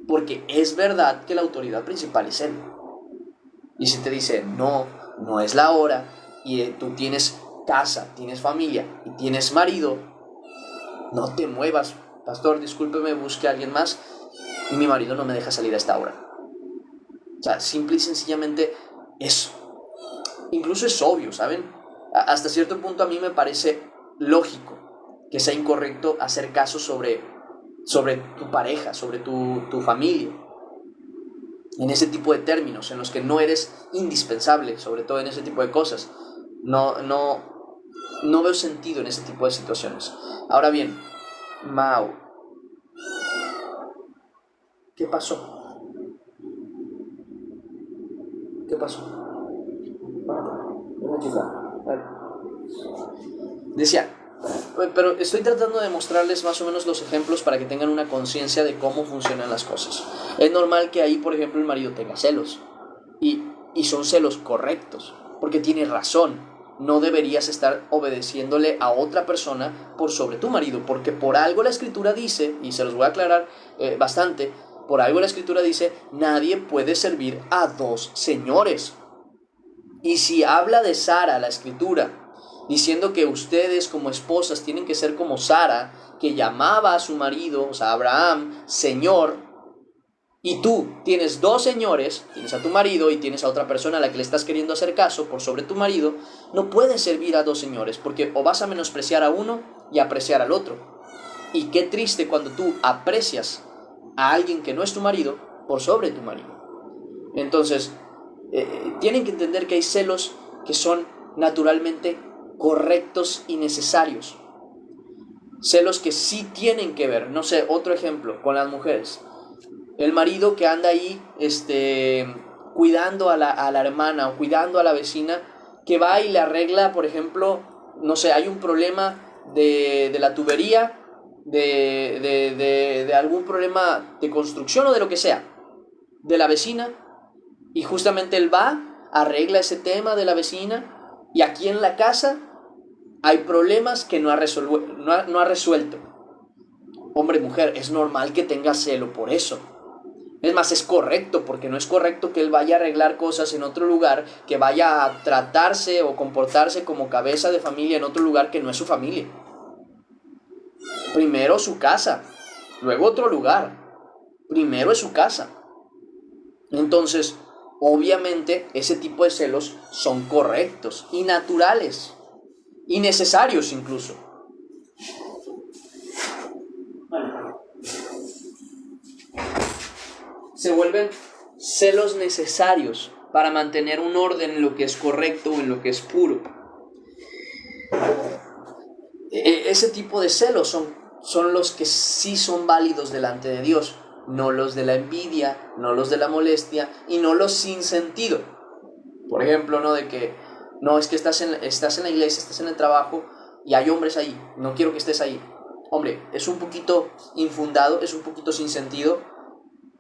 Porque es verdad que la autoridad principal es él. Y si te dice, no, no es la hora, y tú tienes casa, tienes familia y tienes marido, no te muevas. Pastor, discúlpeme, busque a alguien más. Mi marido no me deja salir a esta hora. O sea, simple y sencillamente eso. Incluso es obvio, ¿saben? Hasta cierto punto a mí me parece lógico que sea incorrecto hacer caso sobre tu pareja, sobre tu familia, en ese tipo de términos, en los que no eres indispensable, sobre todo en ese tipo de cosas. No veo sentido en ese tipo de situaciones. Ahora bien, Mau, ¿qué pasó? ¿Qué pasó? Decía, pero estoy tratando de mostrarles más o menos los ejemplos para que tengan una conciencia de cómo funcionan las cosas. Es normal que ahí, por ejemplo, el marido tenga celos. Y son celos correctos, porque tiene razón. No deberías estar obedeciéndole a otra persona por sobre tu marido, porque por algo la escritura dice, y se los voy a aclarar bastante, por algo la escritura dice, nadie puede servir a dos señores. Y si habla de Sara la escritura, diciendo que ustedes como esposas tienen que ser como Sara, que llamaba a su marido, o sea, Abraham, Señor, y tú tienes dos señores, tienes a tu marido y tienes a otra persona a la que le estás queriendo hacer caso por sobre tu marido, no puedes servir a dos señores, porque o vas a menospreciar a uno y apreciar al otro. Y qué triste cuando tú aprecias a alguien que no es tu marido por sobre tu marido. Entonces, tienen que entender que hay celos que son naturalmente correctos y necesarios. Celos que sí tienen que ver, no sé, otro ejemplo, con las mujeres. El marido que anda ahí cuidando a la hermana o cuidando a la vecina, que va y le arregla, por ejemplo, no sé, hay un problema de la tubería, de algún problema de construcción o de lo que sea, de la vecina, y justamente él va, arregla ese tema de la vecina, y aquí en la casa hay problemas que no ha resuelto. Hombre, mujer, es normal que tenga celo por eso. Es más, es correcto, porque no es correcto que él vaya a arreglar cosas en otro lugar, que vaya a tratarse o comportarse como cabeza de familia en otro lugar que no es su familia. Primero su casa, luego otro lugar. Primero es su casa. Entonces, obviamente, ese tipo de celos son correctos y naturales y necesarios incluso. Se vuelven celos necesarios para mantener un orden en lo que es correcto o en lo que es puro. Ese tipo de celos son los que sí son válidos delante de Dios, no los de la envidia, no los de la molestia y no los sin sentido. Por ejemplo, ¿no? De que, no, es que estás en la iglesia, estás en el trabajo y hay hombres ahí, no quiero que estés ahí. Hombre, es un poquito infundado, es un poquito sin sentido.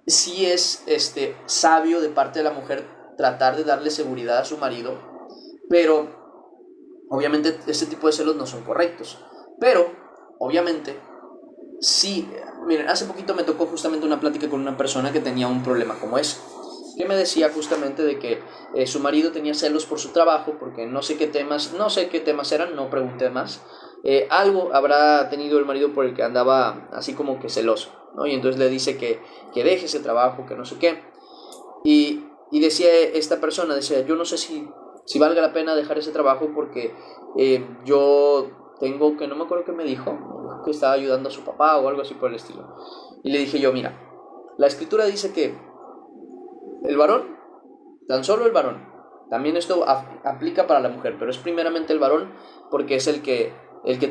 Sí es sabio de parte de la mujer tratar de darle seguridad a su marido, pero obviamente ese tipo de celos no son correctos. Pero, obviamente, sí, miren, hace poquito me tocó justamente una plática con una persona que tenía un problema como ese, que me decía justamente de que su marido tenía celos por su trabajo, porque no sé qué temas eran, no pregunté más. Algo habrá tenido el marido por el que andaba así como que celoso, ¿no? Y entonces le dice que deje ese trabajo, que no sé qué. Y decía esta persona, decía, yo no sé si valga la pena dejar ese trabajo porque yo tengo que no me acuerdo qué me dijo que estaba ayudando a su papá o algo así por el estilo. Y le dije yo, mira, la escritura dice que el varón, tan solo el varón, también esto aplica para la mujer, pero es primeramente el varón porque es el que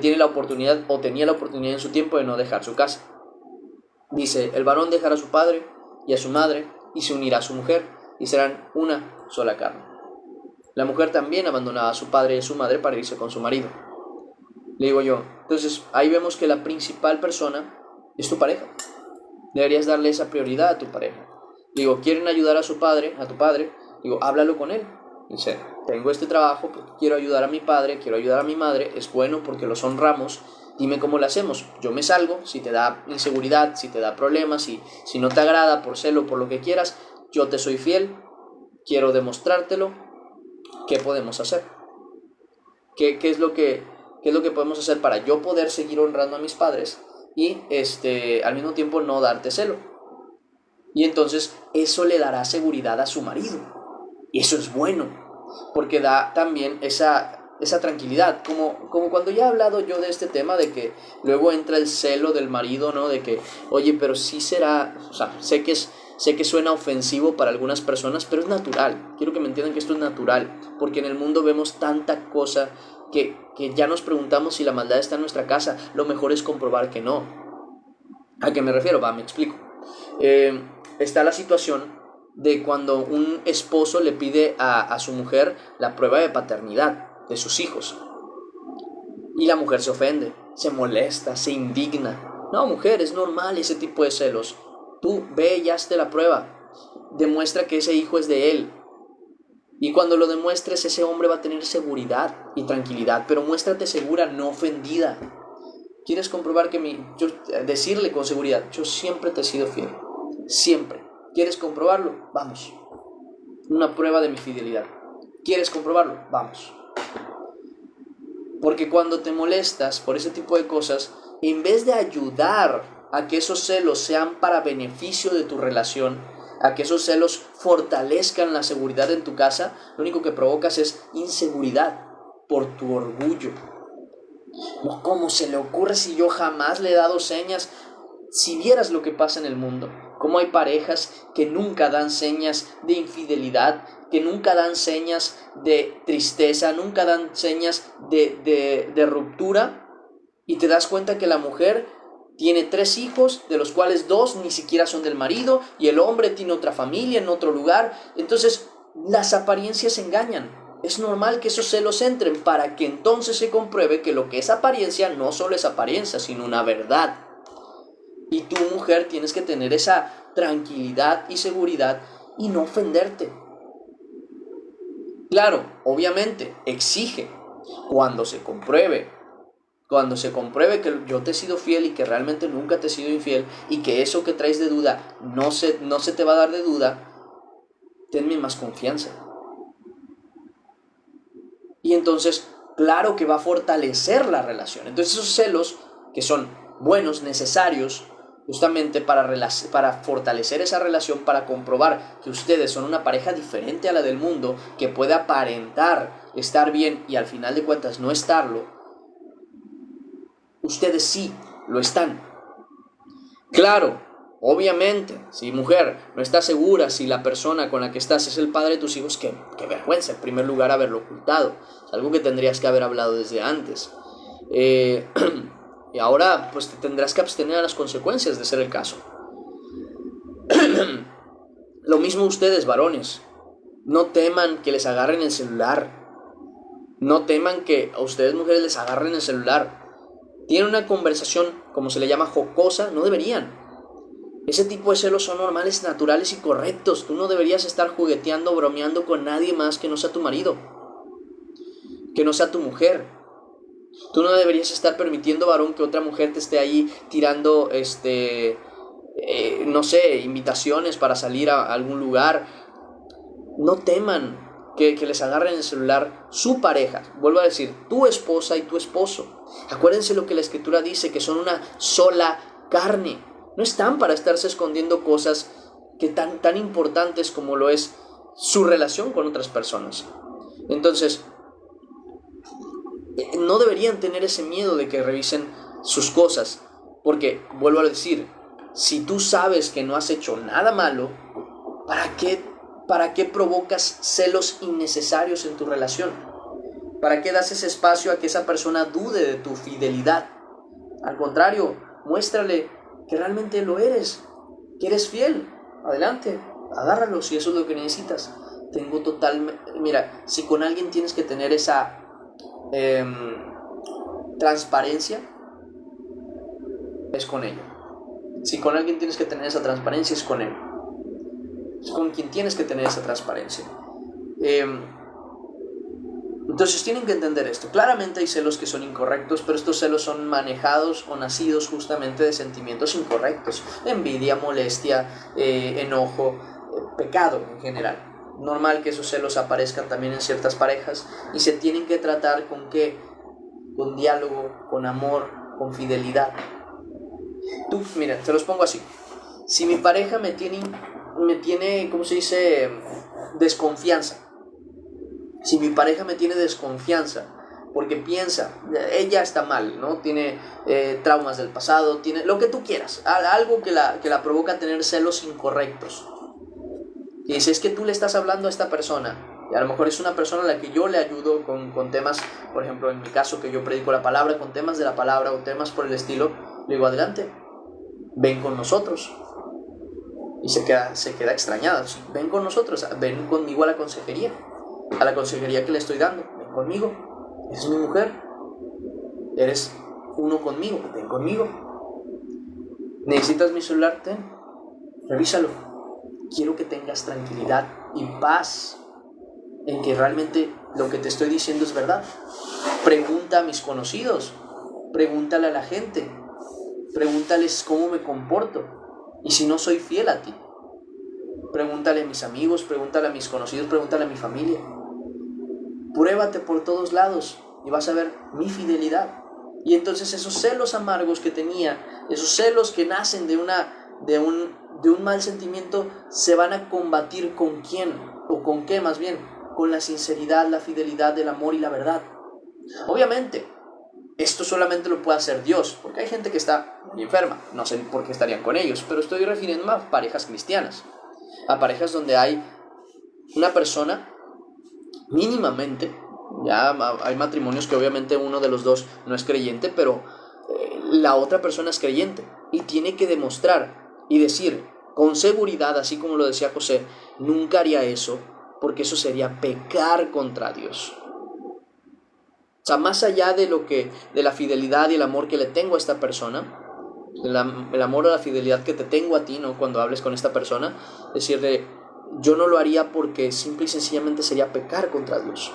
tiene la oportunidad o tenía la oportunidad en su tiempo de no dejar su casa. Dice, el varón dejará a su padre y a su madre y se unirá a su mujer y serán una sola carne. La mujer también abandonaba a su padre y a su madre para irse con su marido. Le digo yo, entonces ahí vemos que la principal persona es tu pareja. Deberías darle esa prioridad a tu pareja. Digo, ¿quieren ayudar a tu padre? Digo, háblalo con él. Dice, tengo este trabajo porque quiero ayudar a mi padre, quiero ayudar a mi madre, es bueno porque los honramos. Dime cómo lo hacemos. Yo me salgo, si te da inseguridad, si te da problemas, si no te agrada por celo, por lo que quieras, yo te soy fiel, quiero demostrártelo. ¿Qué podemos hacer? ¿Qué es lo que podemos hacer para yo poder seguir honrando a mis padres y al mismo tiempo no darte celo? Y entonces eso le dará seguridad a su marido. Y eso es bueno, porque da también esa tranquilidad, como cuando ya he hablado yo de este tema, de que luego entra el celo del marido, ¿no? De que, oye, pero sí será, o sea, sé que suena ofensivo para algunas personas, pero es natural. Quiero que me entiendan que esto es natural, porque en el mundo vemos tanta cosa que ya nos preguntamos si la maldad está en nuestra casa. Lo mejor es comprobar que no. ¿A qué me refiero? Me explico. Está la situación de cuando un esposo le pide a su mujer la prueba de paternidad de sus hijos. Y la mujer se ofende, se molesta, se indigna. No, mujer, es normal ese tipo de celos. Tú ve y hazte la prueba. Demuestra que ese hijo es de él. Y cuando lo demuestres, ese hombre va a tener seguridad y tranquilidad. Pero muéstrate segura, no ofendida. ¿Quieres comprobar decirle con seguridad, yo siempre te he sido fiel? Siempre. ¿Quieres comprobarlo? Vamos. Una prueba de mi fidelidad. ¿Quieres comprobarlo? Vamos. Porque cuando te molestas por ese tipo de cosas, en vez de ayudar a que esos celos sean para beneficio de tu relación, a que esos celos fortalezcan la seguridad en tu casa, lo único que provocas es inseguridad por tu orgullo. No, ¿cómo se le ocurre si yo jamás le he dado señas? Si vieras lo que pasa en el mundo, cómo hay parejas que nunca dan señas de infidelidad, que nunca dan señas de tristeza, nunca dan señas de ruptura, y te das cuenta que la mujer tiene 3 hijos, de los cuales 2 ni siquiera son del marido, y el hombre tiene otra familia en otro lugar. Entonces las apariencias engañan. Es normal que esos celos entren para que entonces se compruebe que lo que es apariencia no solo es apariencia, sino una verdad. Y tú, mujer, tienes que tener esa tranquilidad y seguridad y no ofenderte. Claro, obviamente, exige cuando se compruebe que yo te he sido fiel y que realmente nunca te he sido infiel y que eso que traes de duda no se te va a dar de duda, tenme más confianza. Y entonces, claro que va a fortalecer la relación. Entonces esos celos que son buenos, necesarios, justamente para fortalecer esa relación, para comprobar que ustedes son una pareja diferente a la del mundo, que puede aparentar estar bien y al final de cuentas no estarlo, ustedes sí lo están. Claro, obviamente, si mujer no está segura si la persona con la que estás es el padre de tus hijos, qué vergüenza, en primer lugar, haberlo ocultado. Es algo que tendrías que haber hablado desde antes. Y ahora pues te tendrás que abstener a las consecuencias de ser el caso. Lo mismo ustedes, varones. No teman que les agarren el celular. No teman que a ustedes, mujeres, les agarren el celular. Tienen una conversación, como se le llama, jocosa, no deberían. Ese tipo de celos son normales, naturales y correctos. Tú no deberías estar jugueteando, bromeando con nadie más que no sea tu marido, que no sea tu mujer. Tú no deberías estar permitiendo, varón, que otra mujer te esté ahí tirando, no sé, invitaciones para salir a algún lugar. No teman que les agarren el celular su pareja. Vuelvo a decir, tu esposa y tu esposo. Acuérdense lo que la Escritura dice, que son una sola carne. No están para estarse escondiendo cosas que tan importantes como lo es su relación con otras personas. Entonces, no deberían tener ese miedo de que revisen sus cosas, porque, vuelvo a decir, si tú sabes que no has hecho nada malo, ¿para qué provocas celos innecesarios en tu relación? ¿Para qué das ese espacio a que esa persona dude de tu fidelidad? Al contrario, muéstrale que realmente lo eres, que eres fiel. Adelante, agárralo si eso es lo que necesitas. Mira, si con alguien tienes que tener esa transparencia, es con ella. Si con alguien tienes que tener esa transparencia, es con él. Es con quien tienes que tener esa transparencia. Entonces tienen que entender esto. Claramente hay celos que son incorrectos, pero estos celos son manejados o nacidos justamente de sentimientos incorrectos. Envidia, molestia, enojo, pecado en general. Normal que esos celos aparezcan también en ciertas parejas y se tienen que tratar ¿con qué? Con diálogo, con amor, con fidelidad. Tú, mira, te los pongo así. Si mi pareja me tiene, ¿cómo se dice? Desconfianza. Si mi pareja me tiene desconfianza porque piensa, ella está mal, ¿no? Tiene traumas del pasado, tiene lo que tú quieras, algo que la provoca a tener celos incorrectos. Y dice, es que tú le estás hablando a esta persona, y a lo mejor es una persona a la que yo le ayudo con temas, por ejemplo, en mi caso que yo predico la palabra, con temas de la palabra o temas por el estilo, le digo, adelante, ven con nosotros. Y se queda extrañada, ven con nosotros, ven conmigo a la consejería que le estoy dando, ven conmigo, eres mi mujer, eres uno conmigo, ven conmigo. ¿Necesitas mi celular? Ten, revísalo. Quiero que tengas tranquilidad y paz en que realmente lo que te estoy diciendo es verdad. Pregunta a mis conocidos, pregúntale a la gente, pregúntales cómo me comporto y si no soy fiel a ti. Pregúntale a mis amigos, pregúntale a mis conocidos, pregúntale a mi familia. Pruébate por todos lados y vas a ver mi fidelidad. Y entonces esos celos amargos que tenía, esos celos que nacen de un mal sentimiento, se van a combatir ¿con quién? ¿O con qué más bien? Con la sinceridad, la fidelidad, el amor y la verdad. Obviamente, esto solamente lo puede hacer Dios, porque hay gente que está muy enferma, no sé por qué estarían con ellos, pero estoy refiriéndome a parejas cristianas, a parejas donde hay una persona mínimamente, ya hay matrimonios que obviamente uno de los dos no es creyente, pero la otra persona es creyente y tiene que demostrar y decir con seguridad, así como lo decía José, nunca haría eso, porque eso sería pecar contra Dios. O sea, más allá de la fidelidad y el amor que le tengo a esta persona, el amor o la fidelidad que te tengo a ti, ¿no? Cuando hables con esta persona, decirle, yo no lo haría porque simple y sencillamente sería pecar contra Dios.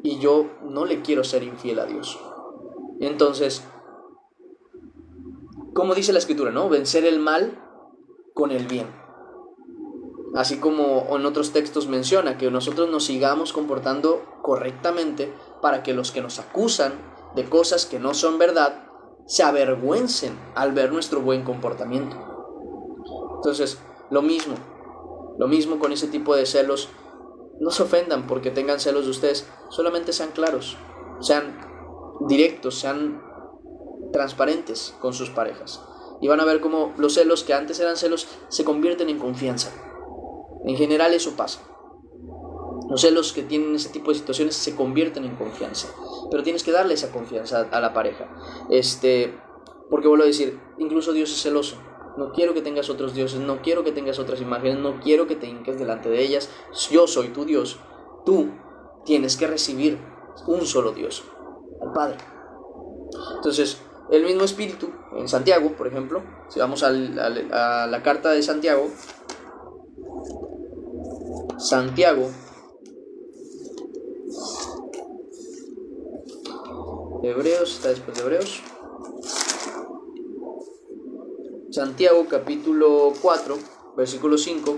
Y yo no le quiero ser infiel a Dios. Entonces, como dice la Escritura, ¿no? Vencer el mal con el bien. Así como en otros textos menciona que nosotros nos sigamos comportando correctamente para que los que nos acusan de cosas que no son verdad se avergüencen al ver nuestro buen comportamiento. Entonces, lo mismo con ese tipo de celos. No se ofendan porque tengan celos de ustedes, solamente sean claros, sean directos, sean transparentes con sus parejas. Y van a ver cómo los celos que antes eran celos se convierten en confianza. En general eso pasa. Los celos que tienen ese tipo de situaciones se convierten en confianza. Pero tienes que darle esa confianza a la pareja. Porque vuelvo a decir, incluso Dios es celoso. No quiero que tengas otros dioses, no quiero que tengas otras imágenes, no quiero que te hinques delante de ellas. Yo soy tu Dios. Tú tienes que recibir un solo Dios, al Padre. Entonces, el mismo espíritu, en Santiago, por ejemplo, si vamos a la carta de Santiago, Hebreos, está después de Hebreos. Santiago capítulo 4, versículo 5,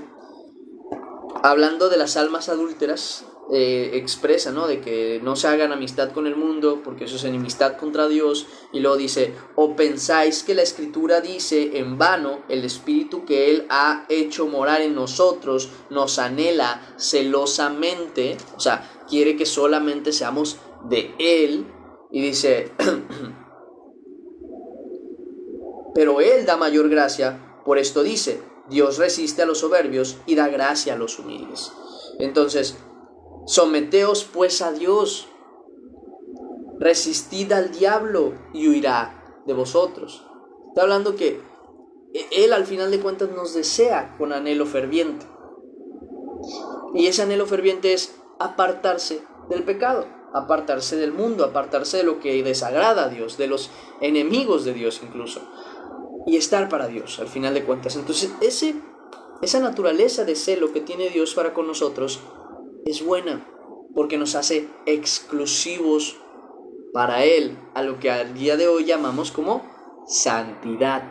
hablando de las almas adúlteras, expresa, ¿no?, de que no se hagan amistad con el mundo, porque eso es enemistad contra Dios. Y luego dice, ¿o pensáis que la Escritura dice, en vano el Espíritu que Él ha hecho morar en nosotros nos anhela celosamente? O sea, quiere que solamente seamos de Él. Y dice, pero Él da mayor gracia, por esto dice, Dios resiste a los soberbios y da gracia a los humildes. Entonces, someteos pues a Dios, resistid al diablo y huirá de vosotros. Está hablando que Él al final de cuentas nos desea con anhelo ferviente. Y ese anhelo ferviente es apartarse del pecado, apartarse del mundo, apartarse de lo que desagrada a Dios, de los enemigos de Dios incluso, y estar para Dios al final de cuentas. Entonces esa naturaleza de celo que tiene Dios para con nosotros es buena, porque nos hace exclusivos para Él, a lo que al día de hoy llamamos como santidad.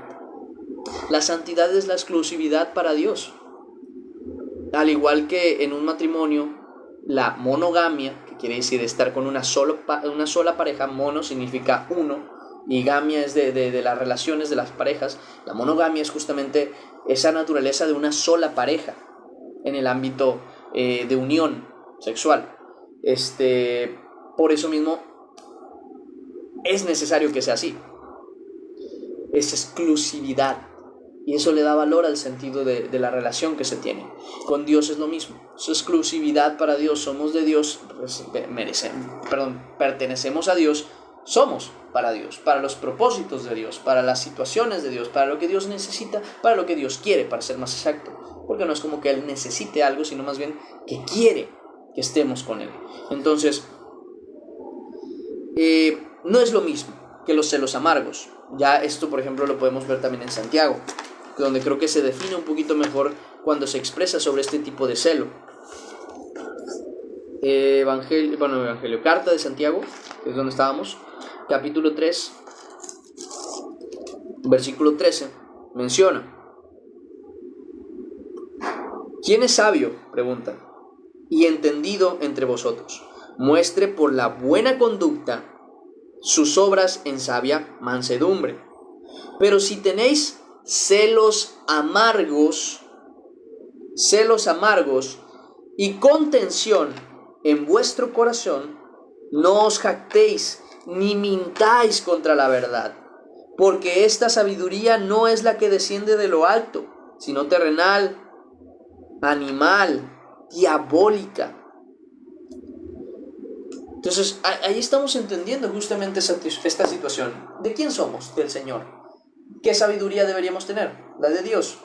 La santidad es la exclusividad para Dios. Al igual que en un matrimonio, la monogamia, que quiere decir estar con una sola pareja, mono significa uno, y gamia es de las relaciones de las parejas. La monogamia es justamente esa naturaleza de una sola pareja en el ámbito de unión sexual. Por eso mismo es necesario que sea así. Es exclusividad. Y eso le da valor al sentido de la relación que se tiene. Con Dios es lo mismo. Es exclusividad para Dios. Somos de Dios, pertenecemos a Dios. Somos para Dios, para los propósitos de Dios, para las situaciones de Dios, para lo que Dios necesita, para lo que Dios quiere, para ser más exacto. Porque no es como que Él necesite algo, sino más bien que quiere que estemos con Él. Entonces, no es lo mismo que los celos amargos. Ya esto, por ejemplo, lo podemos ver también en Santiago, donde creo que se define un poquito mejor cuando se expresa sobre este tipo de celo. Carta de Santiago, que es donde estábamos, capítulo 3, versículo 13, menciona: ¿quién es sabio? Pregunta, y entendido entre vosotros. Muestre por la buena conducta sus obras en sabia mansedumbre. Pero si tenéis celos amargos y contención en vuestro corazón, no os jactéis ni mintáis contra la verdad, porque esta sabiduría no es la que desciende de lo alto, sino terrenal, animal, diabólica. Entonces, ahí estamos entendiendo justamente esta situación. ¿De quién somos? Del Señor. ¿Qué sabiduría deberíamos tener? La de Dios.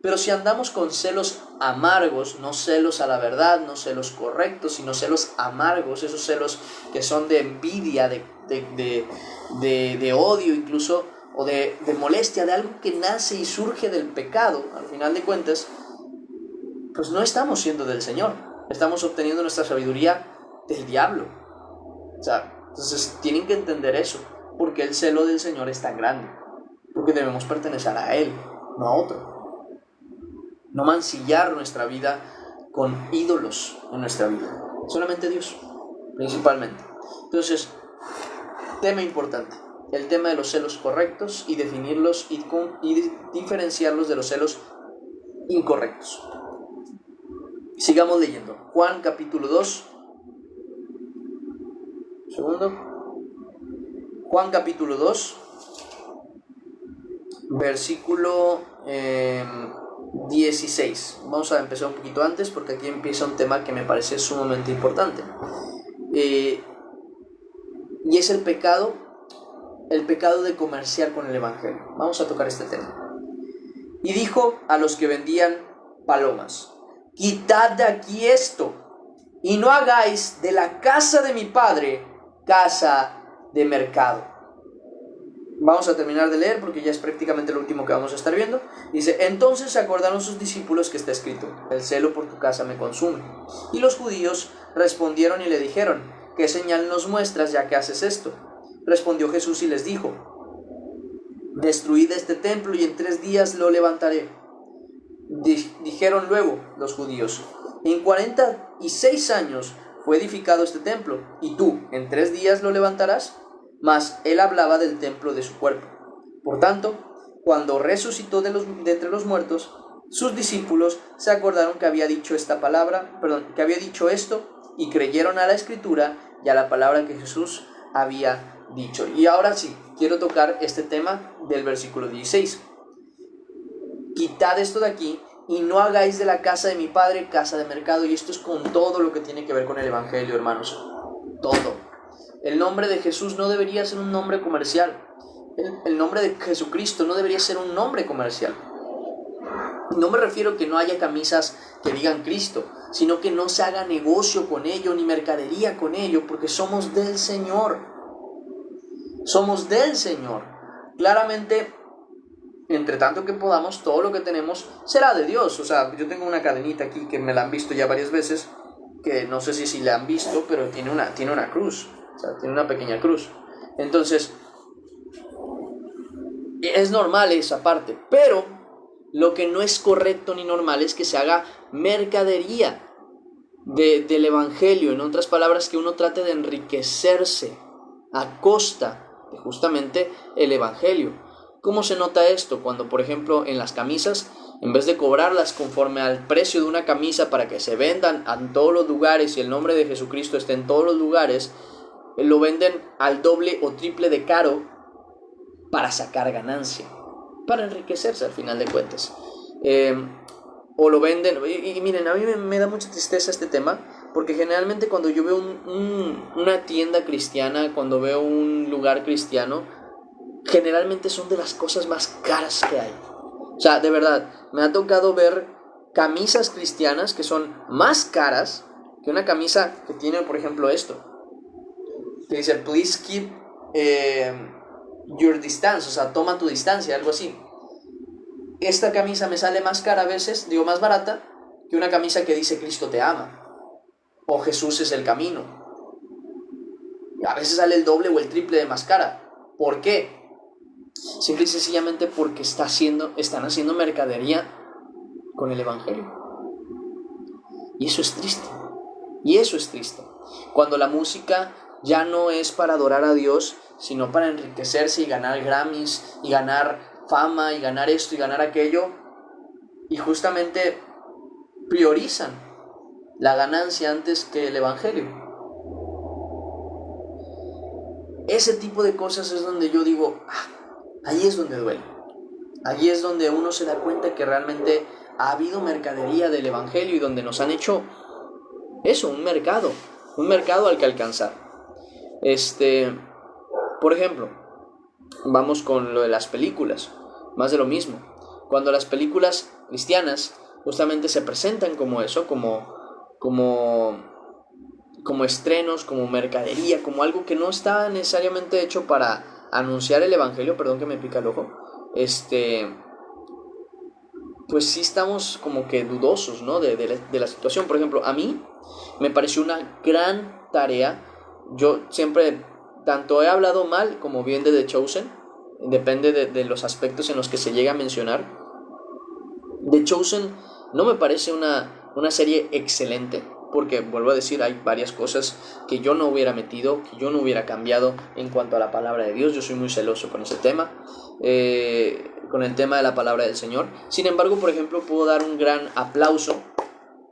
Pero si andamos con celos amargos, no celos a la verdad, no celos correctos, sino celos amargos, esos celos que son de envidia, de odio incluso, o de molestia, de algo que nace y surge del pecado, al final de cuentas, pues no estamos siendo del Señor. Estamos obteniendo nuestra sabiduría del diablo. Entonces tienen que entender eso, porque el celo del Señor es tan grande, porque debemos pertenecer a Él, no a otro. No mancillar nuestra vida con ídolos en nuestra vida, solamente Dios, principalmente. Entonces, tema importante, el tema de los celos correctos y definirlos y diferenciarlos de los celos incorrectos. Sigamos leyendo. Juan capítulo 2. Juan capítulo 2, versículo 16. Vamos a empezar un poquito antes porque aquí empieza un tema que me parece sumamente importante. Y es el pecado de comerciar con el evangelio. Vamos a tocar este tema. Y dijo a los que vendían palomas: quitad de aquí esto, y no hagáis de la casa de mi padre casa de mercado. Vamos a terminar de leer porque ya es prácticamente lo último que vamos a estar viendo. Dice: entonces se acordaron sus discípulos que está escrito: el celo por tu casa me consume. Y los judíos respondieron y le dijeron: ¿qué señal nos muestras ya que haces esto? Respondió Jesús y les dijo: destruid este templo y en 3 días lo levantaré. Dijeron luego los judíos: en 46 años fue edificado este templo, y tú en 3 días lo levantarás. Mas él hablaba del templo de su cuerpo. Por tanto, cuando resucitó de entre los muertos, sus discípulos se acordaron que había dicho esto, y creyeron a la escritura y a la palabra que Jesús había dicho. Y ahora sí, quiero tocar este tema del versículo 16. Quitad esto de aquí y no hagáis de la casa de mi padre casa de mercado. Y esto es con todo lo que tiene que ver con el evangelio, hermanos. Todo. El nombre de Jesús no debería ser un nombre comercial. El nombre de Jesucristo no debería ser un nombre comercial. No me refiero a que no haya camisas que digan Cristo, sino que no se haga negocio con ello, ni mercadería con ello, porque somos del Señor. Somos del Señor. Claramente, entre tanto que podamos, todo lo que tenemos será de Dios. O sea, yo tengo una cadenita aquí que me la han visto ya varias veces, que no sé si la han visto, pero tiene una cruz. O sea, tiene una pequeña cruz. Entonces, es normal esa parte, pero lo que no es correcto ni normal es que se haga mercadería del evangelio. En otras palabras, que uno trate de enriquecerse a costa de justamente el evangelio. ¿Cómo se nota esto? Cuando, por ejemplo, en las camisas, en vez de cobrarlas conforme al precio de una camisa para que se vendan en todos los lugares y el nombre de Jesucristo esté en todos los lugares, lo venden al doble o triple de caro para sacar ganancia, para enriquecerse al final de cuentas. O lo venden, y miren, a mí me da mucha tristeza este tema, porque generalmente cuando yo veo una tienda cristiana, cuando veo un lugar cristiano, generalmente son de las cosas más caras que hay. O sea, de verdad, me ha tocado ver camisas cristianas que son más caras que una camisa que tiene, por ejemplo, esto, que dice, please keep your distance, o sea, toma tu distancia, algo así. Esta camisa me sale más cara a veces, digo más barata, que una camisa que dice Cristo te ama, o Jesús es el camino. A veces sale el doble o el triple de más cara. ¿Por qué? Simple y sencillamente porque están haciendo mercadería con el evangelio. Y eso es triste. Y eso es triste. Cuando la música ya no es para adorar a Dios, sino para enriquecerse y ganar Grammys, y ganar fama, y ganar esto, y ganar aquello, y justamente priorizan la ganancia antes que el evangelio. Ese tipo de cosas es donde yo digo, ahí es donde duele. Allí es donde uno se da cuenta que realmente ha habido mercadería del evangelio y donde nos han hecho eso, un mercado al que alcanzar. Por ejemplo, vamos con lo de las películas, más de lo mismo. Cuando las películas cristianas justamente se presentan como eso, como estrenos, como mercadería, como algo que no está necesariamente hecho para anunciar el evangelio, perdón que me pica el ojo, pues sí estamos como que dudosos, ¿no? de la situación. Por ejemplo, a mí me pareció una gran tarea. Yo siempre, tanto he hablado mal como bien de The Chosen, depende de los aspectos en los que se llega a mencionar. The Chosen no me parece una serie excelente, porque vuelvo a decir, hay varias cosas que yo no hubiera metido, que yo no hubiera cambiado en cuanto a la palabra de Dios. Yo soy muy celoso con ese tema, con el tema de la palabra del Señor. Sin embargo, por ejemplo, puedo dar un gran aplauso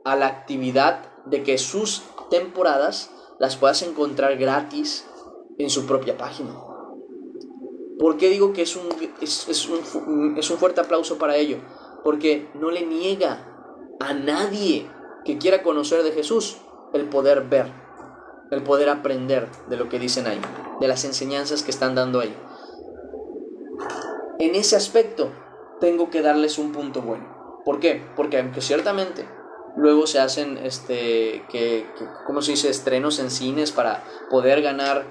a la actividad de que sus temporadas las puedas encontrar gratis en su propia página. ¿Por qué digo que es un fuerte aplauso para ello? Porque no le niega a nadie que quiera conocer de Jesús el poder ver, el poder aprender de lo que dicen ahí, de las enseñanzas que están dando ahí. En ese aspecto tengo que darles un punto bueno. ¿Por qué? Porque aunque ciertamente luego se hacen ¿cómo se dice? Estrenos en cines para poder ganar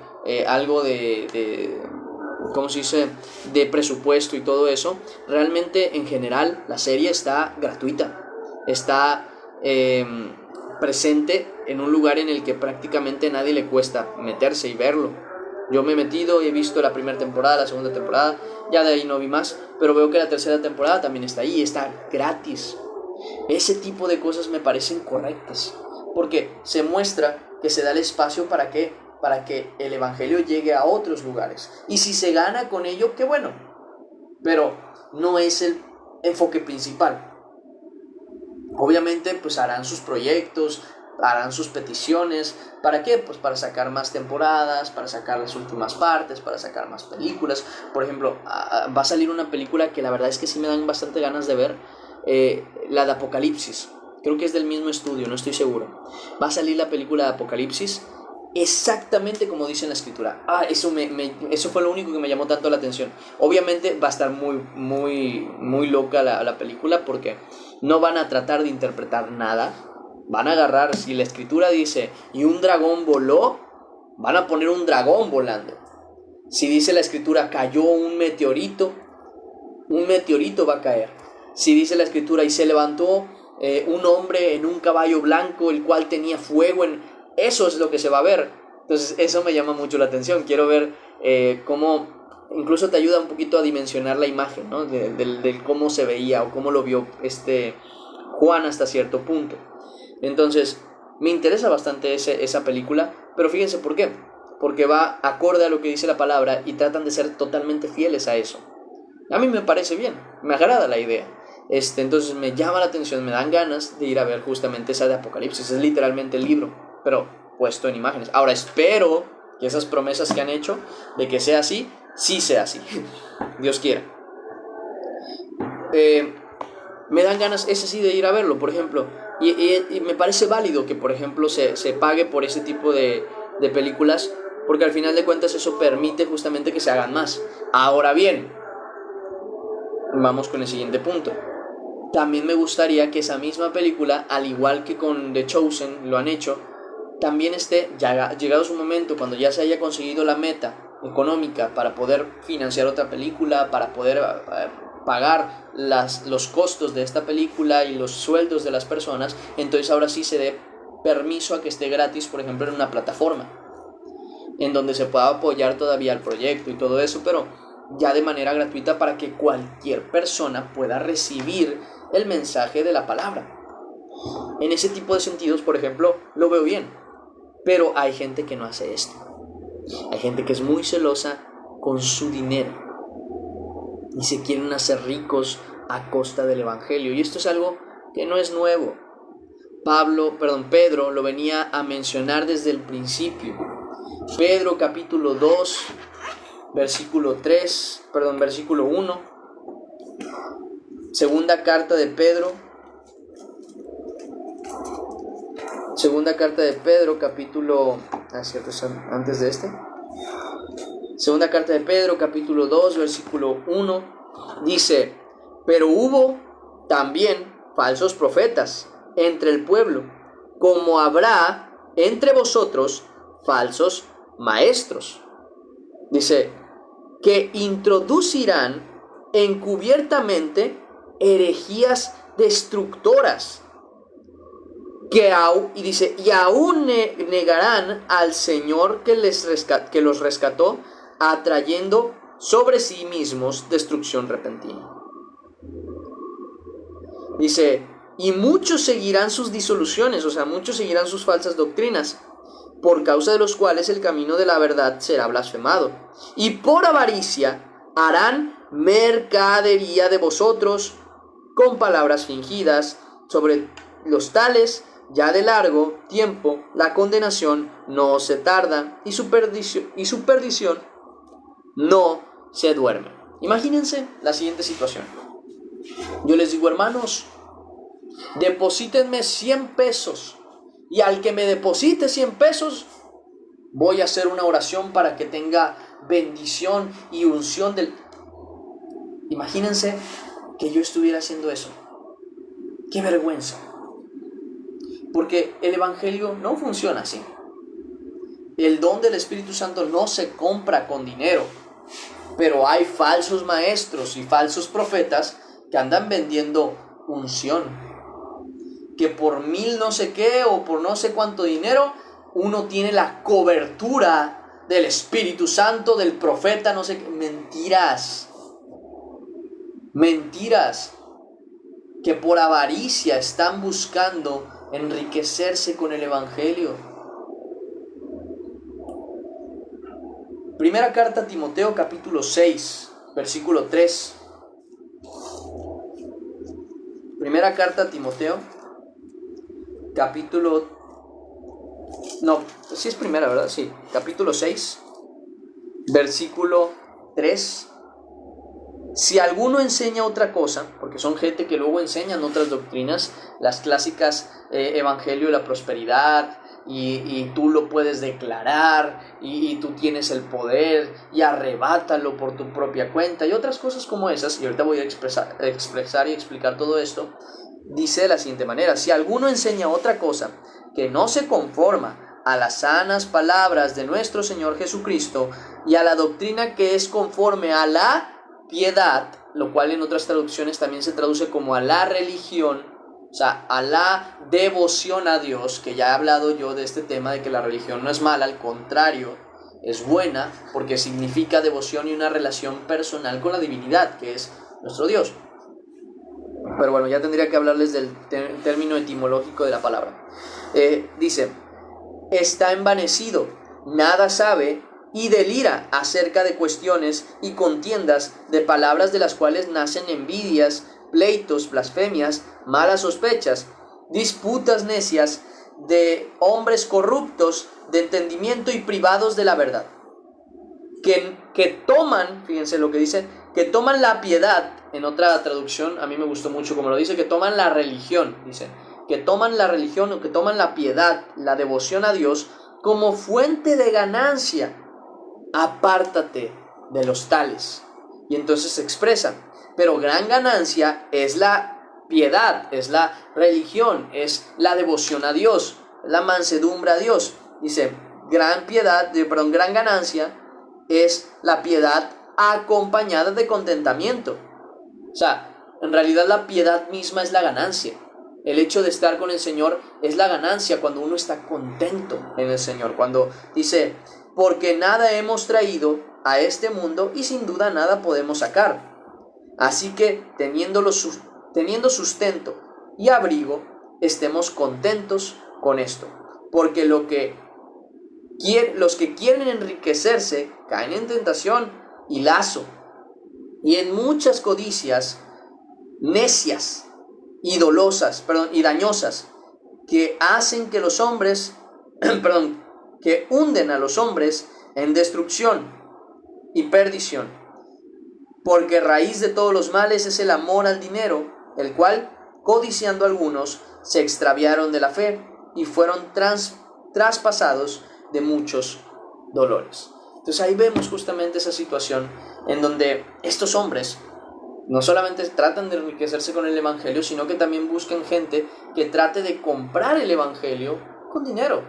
algo ¿cómo se dice? De presupuesto y todo eso. Realmente en general la serie está gratuita, está presente en un lugar en el que prácticamente a nadie le cuesta meterse y verlo. Yo me he metido y he visto la primera temporada, la segunda temporada, ya de ahí no vi más, pero veo que la tercera temporada también está ahí, está gratis. Ese tipo de cosas me parecen correctas, porque se muestra que se da el espacio para que el evangelio llegue a otros lugares. Y si se gana con ello, qué bueno, pero no es el enfoque principal. Obviamente pues harán sus proyectos, harán sus peticiones. ¿Para qué? Pues para sacar más temporadas, para sacar las últimas partes, para sacar más películas. Por ejemplo, va a salir una película que la verdad es que sí me dan bastante ganas de ver, la de Apocalipsis. Creo que es del mismo estudio, no estoy seguro. Va a salir la película de Apocalipsis exactamente como dice en la escritura. Eso fue lo único que me llamó tanto la atención. Obviamente va a estar muy loca la película, porque no van a tratar de interpretar nada. Van a agarrar, si la escritura dice y un dragón voló, van a poner un dragón volando. Si dice la escritura cayó un meteorito va a caer. Si dice la escritura y se levantó un hombre en un caballo blanco, el cual tenía fuego eso es lo que se va a ver. Entonces eso me llama mucho la atención. Quiero ver cómo incluso te ayuda un poquito a dimensionar la imagen, ¿no? de cómo se veía o cómo lo vio Juan hasta cierto punto. Entonces me interesa bastante esa película, pero fíjense por qué. Porque va acorde a lo que dice la palabra y tratan de ser totalmente fieles a eso. A mí me parece bien, me agrada la idea. Entonces me llama la atención, me dan ganas de ir a ver justamente esa de Apocalipsis. Es literalmente el libro, pero puesto en imágenes. Ahora espero que esas promesas que han hecho de que sea así, sí sea así. Dios quiera. Me dan ganas, ese sí, de ir a verlo, por ejemplo. Y me parece válido que, por ejemplo, se pague por ese tipo de películas, porque al final de cuentas eso permite justamente que se hagan más. Ahora bien, vamos con el siguiente punto. También me gustaría que esa misma película, al igual que con The Chosen lo han hecho, también esté, ya llegado su momento, cuando ya se haya conseguido la meta económica para poder financiar otra película, para poder pagar los costos de esta película y los sueldos de las personas, entonces ahora sí se dé permiso a que esté gratis, por ejemplo, en una plataforma, en donde se pueda apoyar todavía el proyecto y todo eso, pero ya de manera gratuita, para que cualquier persona pueda recibir el mensaje de la palabra. En ese tipo de sentidos, por ejemplo, lo veo bien. Pero hay gente que no hace esto. Hay gente que es muy celosa con su dinero y se quieren hacer ricos a costa del evangelio. Y esto es algo que no es nuevo. Pedro lo venía a mencionar desde el principio. Pedro capítulo 2, versículo 1. Segunda carta de Pedro, capítulo... cierto, antes de Segunda carta de Pedro, capítulo 2, versículo 1, dice: pero hubo también falsos profetas entre el pueblo, como habrá entre vosotros falsos maestros. Dice, que introducirán encubiertamente herejías destructoras, y aún negarán al Señor que los rescató, atrayendo sobre sí mismos destrucción repentina. Dice, y muchos seguirán sus disoluciones, o sea, muchos seguirán sus falsas doctrinas, por causa de los cuales el camino de la verdad será blasfemado. Y por avaricia harán mercadería de vosotros con palabras fingidas. Sobre los tales, ya de largo tiempo, la condenación no se tarda, y su perdición no se duerme. Imagínense la siguiente situación. Yo les digo, hermanos, deposítenme 100 pesos. Y al que me deposite 100 pesos, voy a hacer una oración para que tenga bendición y unción del... Imagínense que yo estuviera haciendo eso. ¡Qué vergüenza! Porque el evangelio no funciona así. El don del Espíritu Santo no se compra con dinero. Pero hay falsos maestros y falsos profetas que andan vendiendo unción. Que por 1000 no sé qué o por no sé cuánto dinero, uno tiene la cobertura del Espíritu Santo, del profeta, no sé qué. Mentiras. Que por avaricia están buscando enriquecerse con el evangelio. Primera carta a Timoteo capítulo 6, versículo 3. Primera carta a Timoteo capítulo No, sí es primera, ¿verdad? Sí, capítulo 6, versículo 3. Si alguno enseña otra cosa, porque son gente que luego enseñan otras doctrinas, las clásicas evangelio de la prosperidad, y tú lo puedes declarar, y tú tienes el poder, y arrebátalo por tu propia cuenta, y otras cosas como esas, y ahorita voy a expresar y explicar todo esto. Dice de la siguiente manera: si alguno enseña otra cosa que no se conforma a las sanas palabras de nuestro Señor Jesucristo y a la doctrina que es conforme a la piedad, lo cual en otras traducciones también se traduce como a la religión, o sea, a la devoción a Dios, que ya he hablado yo de este tema de que la religión no es mala, al contrario, es buena, porque significa devoción y una relación personal con la divinidad, que es nuestro Dios. Pero bueno, ya tendría que hablarles del término etimológico de la palabra. Dice: está envanecido, nada sabe y delira acerca de cuestiones y contiendas de palabras, de las cuales nacen envidias, pleitos, blasfemias, malas sospechas, disputas necias de hombres corruptos de entendimiento y privados de la verdad, que toman, fíjense lo que dice, que toman la piedad. En otra traducción, a mí me gustó mucho como lo dice, que toman la religión, dice, que toman la religión o que toman la piedad, la devoción a Dios, como fuente de ganancia. Apártate de los tales. Y entonces se expresa: pero gran ganancia es la piedad, es la religión, es la devoción a Dios, la mansedumbre a Dios. Dice, gran ganancia es la piedad acompañada de contentamiento. O sea, en realidad la piedad misma es la ganancia. El hecho de estar con el Señor es la ganancia cuando uno está contento en el Señor. Cuando dice, porque nada hemos traído a este mundo y sin duda nada podemos sacar. Así que teniendo sustento y abrigo, estemos contentos con esto. Porque los que quieren enriquecerse caen en tentación y lazo, y en muchas codicias necias y dañosas, que hacen que los hombres, que hunden a los hombres en destrucción y perdición. Porque raíz de todos los males es el amor al dinero, el cual, codiciando algunos, se extraviaron de la fe y fueron traspasados de muchos dolores. Entonces ahí vemos justamente esa situación en donde estos hombres no solamente tratan de enriquecerse con el evangelio, sino que también buscan gente que trate de comprar el evangelio con dinero.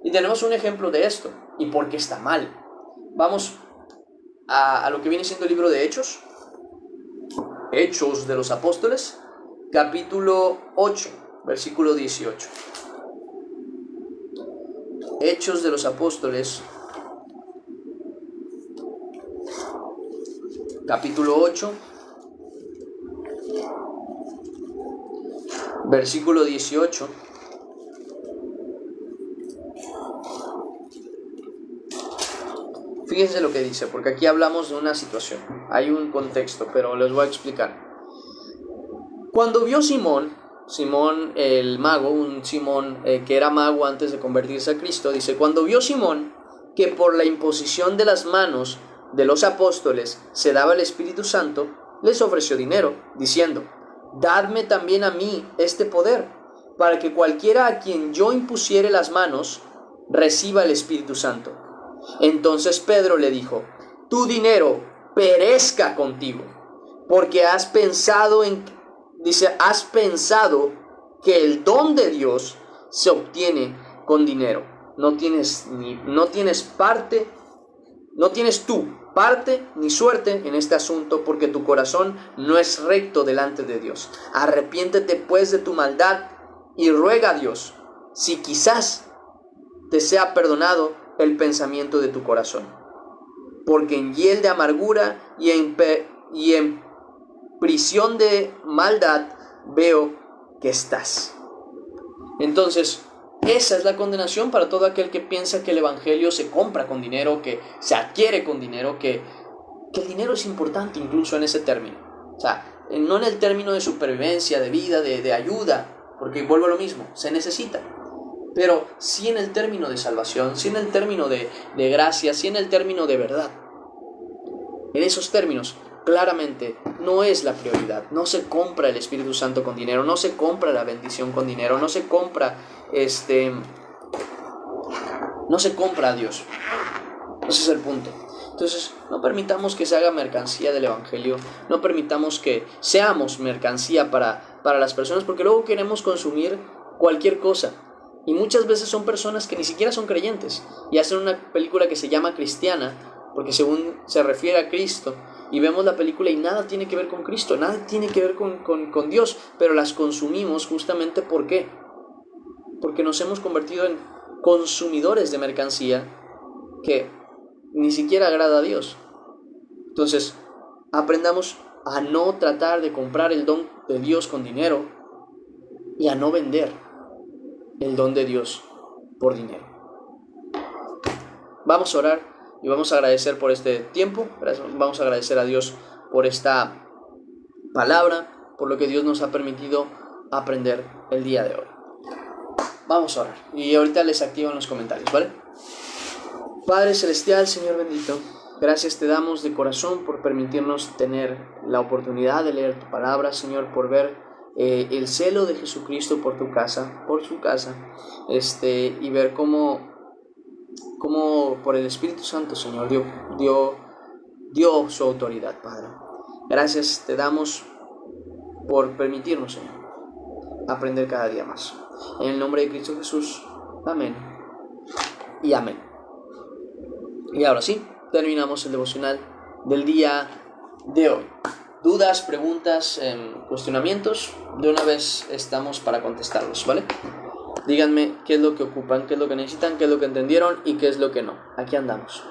Y tenemos un ejemplo de esto y por qué está mal. Vamos a lo que viene siendo el libro de Hechos de los Apóstoles, capítulo 8, versículo 18. Hechos de los Apóstoles, capítulo 8, versículo 18. Fíjense lo que dice, porque aquí hablamos de una situación, hay un contexto, pero les voy a explicar. Cuando vio Simón el mago, un Simón que era mago antes de convertirse a Cristo, dice, cuando vio Simón que por la imposición de las manos de los apóstoles se daba el Espíritu Santo, les ofreció dinero, diciendo, dadme también a mí este poder, para que cualquiera a quien yo impusiere las manos reciba el Espíritu Santo. Entonces Pedro le dijo, tu dinero perezca contigo, porque has pensado que el don de Dios se obtiene con dinero. No tienes tú parte ni suerte en este asunto, porque tu corazón no es recto delante de Dios. Arrepiéntete pues de tu maldad y ruega a Dios, si quizás te sea perdonado el pensamiento de tu corazón, porque en hiel de amargura y en prisión de maldad veo que estás. Entonces, esa es la condenación para todo aquel que piensa que el evangelio se compra con dinero, que se adquiere con dinero, que el dinero es importante incluso en ese término. O sea, no en el término de supervivencia, de vida, de ayuda, porque vuelvo a lo mismo, se necesita. pero sí en el término de salvación, sí en el término de gracia, sí en el término de verdad. En esos términos, claramente, no es la prioridad. No se compra el Espíritu Santo con dinero, no se compra la bendición con dinero, no se compra no se compra a Dios. Ese es el punto. Entonces, no permitamos que se haga mercancía del Evangelio, no permitamos que seamos mercancía para las personas, porque luego queremos consumir cualquier cosa. Y muchas veces son personas que ni siquiera son creyentes y hacen una película que se llama cristiana, porque según se refiere a Cristo, y vemos la película y nada tiene que ver con Cristo, nada tiene que ver con Dios, pero las consumimos justamente ¿por qué? Porque nos hemos convertido en consumidores de mercancía que ni siquiera agrada a Dios. Entonces, aprendamos a no tratar de comprar el don de Dios con dinero y a no vender el don de Dios por dinero. Vamos a orar y vamos a agradecer por este tiempo. Vamos a agradecer a Dios por esta palabra, por lo que Dios nos ha permitido aprender el día de hoy. Vamos a orar y ahorita les activo en los comentarios, ¿vale? Padre Celestial, Señor bendito, gracias te damos de corazón por permitirnos tener la oportunidad de leer tu palabra, Señor, por ver el celo de Jesucristo por tu casa, por su casa, y ver cómo por el Espíritu Santo, Señor, dio su autoridad, Padre. Gracias te damos por permitirnos, Señor, aprender cada día más. En el nombre de Cristo Jesús, amén y amén. Y ahora sí, terminamos el devocional del día de hoy. Dudas, preguntas, cuestionamientos, de una vez estamos para contestarlos, ¿vale? Díganme qué es lo que ocupan, qué es lo que necesitan, qué es lo que entendieron y qué es lo que no. Aquí andamos.